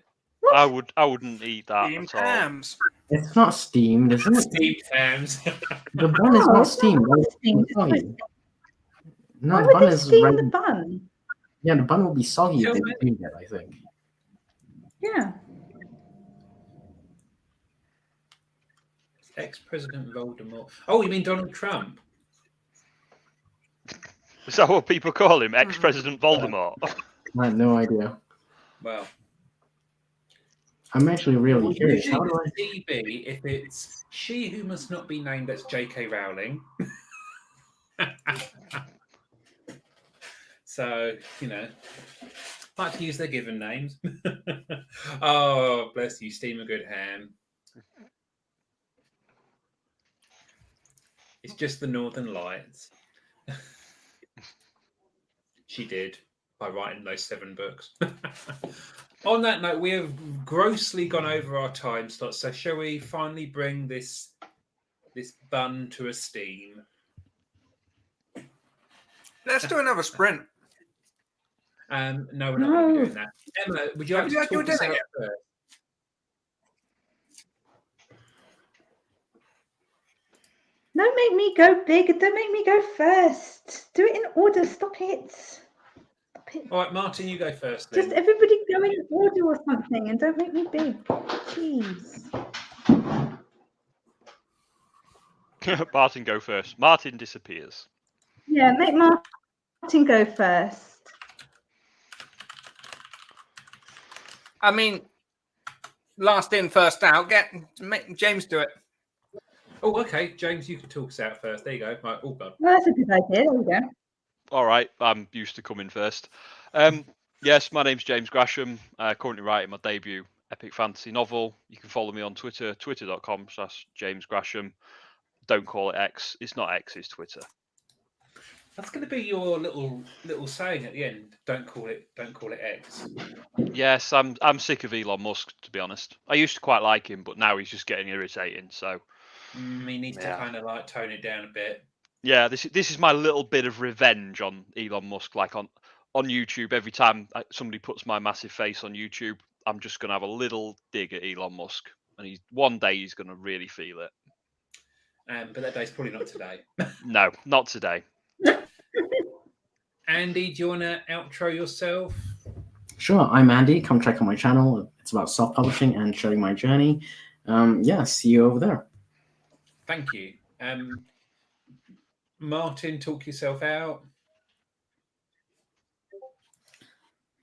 I wouldn't eat that Steamed at all. hams. It's not steamed, isn't it? Steamed hams. The bun is No, not it's steamed. not It's steamed. soggy. No, Why the would bun they is steam red. the bun? Yeah, the bun will be soggy if Tell they me. steamed it, I think. Yeah. Ex-President Voldemort. Oh, you mean Donald Trump? Is that what people call him? Ex-President Voldemort? I had no idea. Well, I'm actually really curious. usually How do I? the CB, if it's she who must not be named, that's J.K. Rowling. So, like to use their given names. Oh, bless you, steam a good ham. It's just the Northern Lights. She did by writing those 7 books. On that note, we have grossly gone over our time slot. So shall we finally bring this bun to a steam? Let's do another sprint. No, we're not going to be No. doing that. Emma, would you like Have to you had your talk us dinner out yet? first? Don't make me go big. Don't make me go first. Do it in order. Stop it. Stop it. All right, Martin, you go first then. Just everybody go in order or something, and don't make me big. Jeez. Martin, go first. Martin disappears. Yeah, make Martin go first. I mean, last in, first out. Make James do it. Oh, okay. James, you can talk us out first. There you go. Right, all gone. Well, that's a good idea. There we go. All right, I'm used to coming first. Yes, my name's James Gresham. Currently writing my debut epic fantasy novel. You can follow me on Twitter, twitter.com/James Gresham. Don't call it X. It's not X, it's Twitter. That's going to be your little saying at the end. Don't call it X. Yes, I'm sick of Elon Musk, to be honest. I used to quite like him, but now he's just getting irritating. So He needs to kind of like tone it down a bit. yeah, this is my little bit of revenge on Elon Musk. Like on YouTube, every time somebody puts my massive face on YouTube, I'm just going to have a little dig at Elon Musk, and one day he's going to really feel it. But that day's probably not today. No, not today. Andy, do you want to outro yourself? Sure, I'm Andy. Come check out my channel. It's about self-publishing and sharing my journey. Yeah, see you over there. Thank you. Martin, talk yourself out.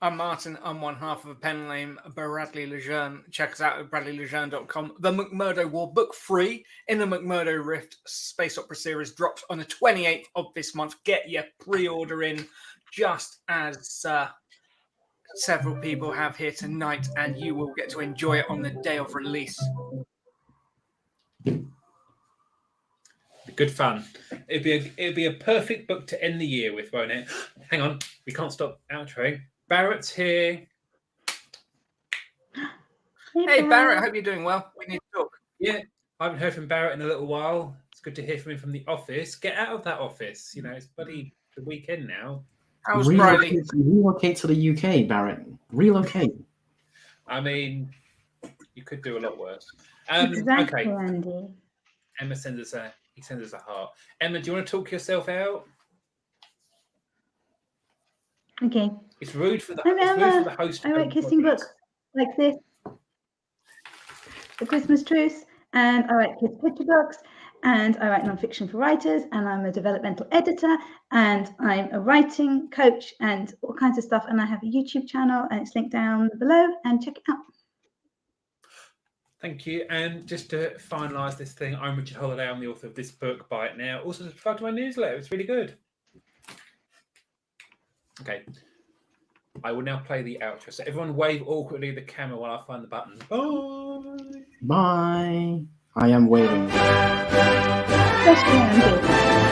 I'm Martin. I'm one half of a pen name, Bradley Lejeune. Check us out at bradleylejeune.com. The McMurdo War book 3 in the McMurdo Rift space opera series drops on the 28th of this month. Get your pre-order in just as several people have here tonight, and you will get to enjoy it on the day of release. Good fun. It'd be a perfect book to end the year with, won't it? Hang on, we can't stop outroing. Barrett's here. Hey Barrett, I hope you're doing well. We need to talk. Yeah, I haven't heard from Barrett in a little while. It's good to hear from him from the office. Get out of that office. You know, it's bloody the weekend now. How's Riley? Relocate to the UK, Barrett. Relocate. I mean, you could do a lot worse. Exactly, Okay. Andy. Emma sends us a heart. Emma, do you want to talk yourself out? Okay. It's rude for the, I'm it's rude Emma. for the host. I write kissing books like this, The Christmas Truce, and I write kids' picture books, and I write nonfiction for writers, and I'm a developmental editor, and I'm a writing coach, and all kinds of stuff. And I have a YouTube channel, and it's linked down below, and check it out. Thank you. And just to finalise this thing, I'm Richard Holliday. I'm the author of this book. Buy it now. Also, subscribe to my newsletter. It's really good. Okay. I will now play the outro. So everyone wave awkwardly at the camera while I find the button. Bye. Bye. I am waiting. Especially Andy.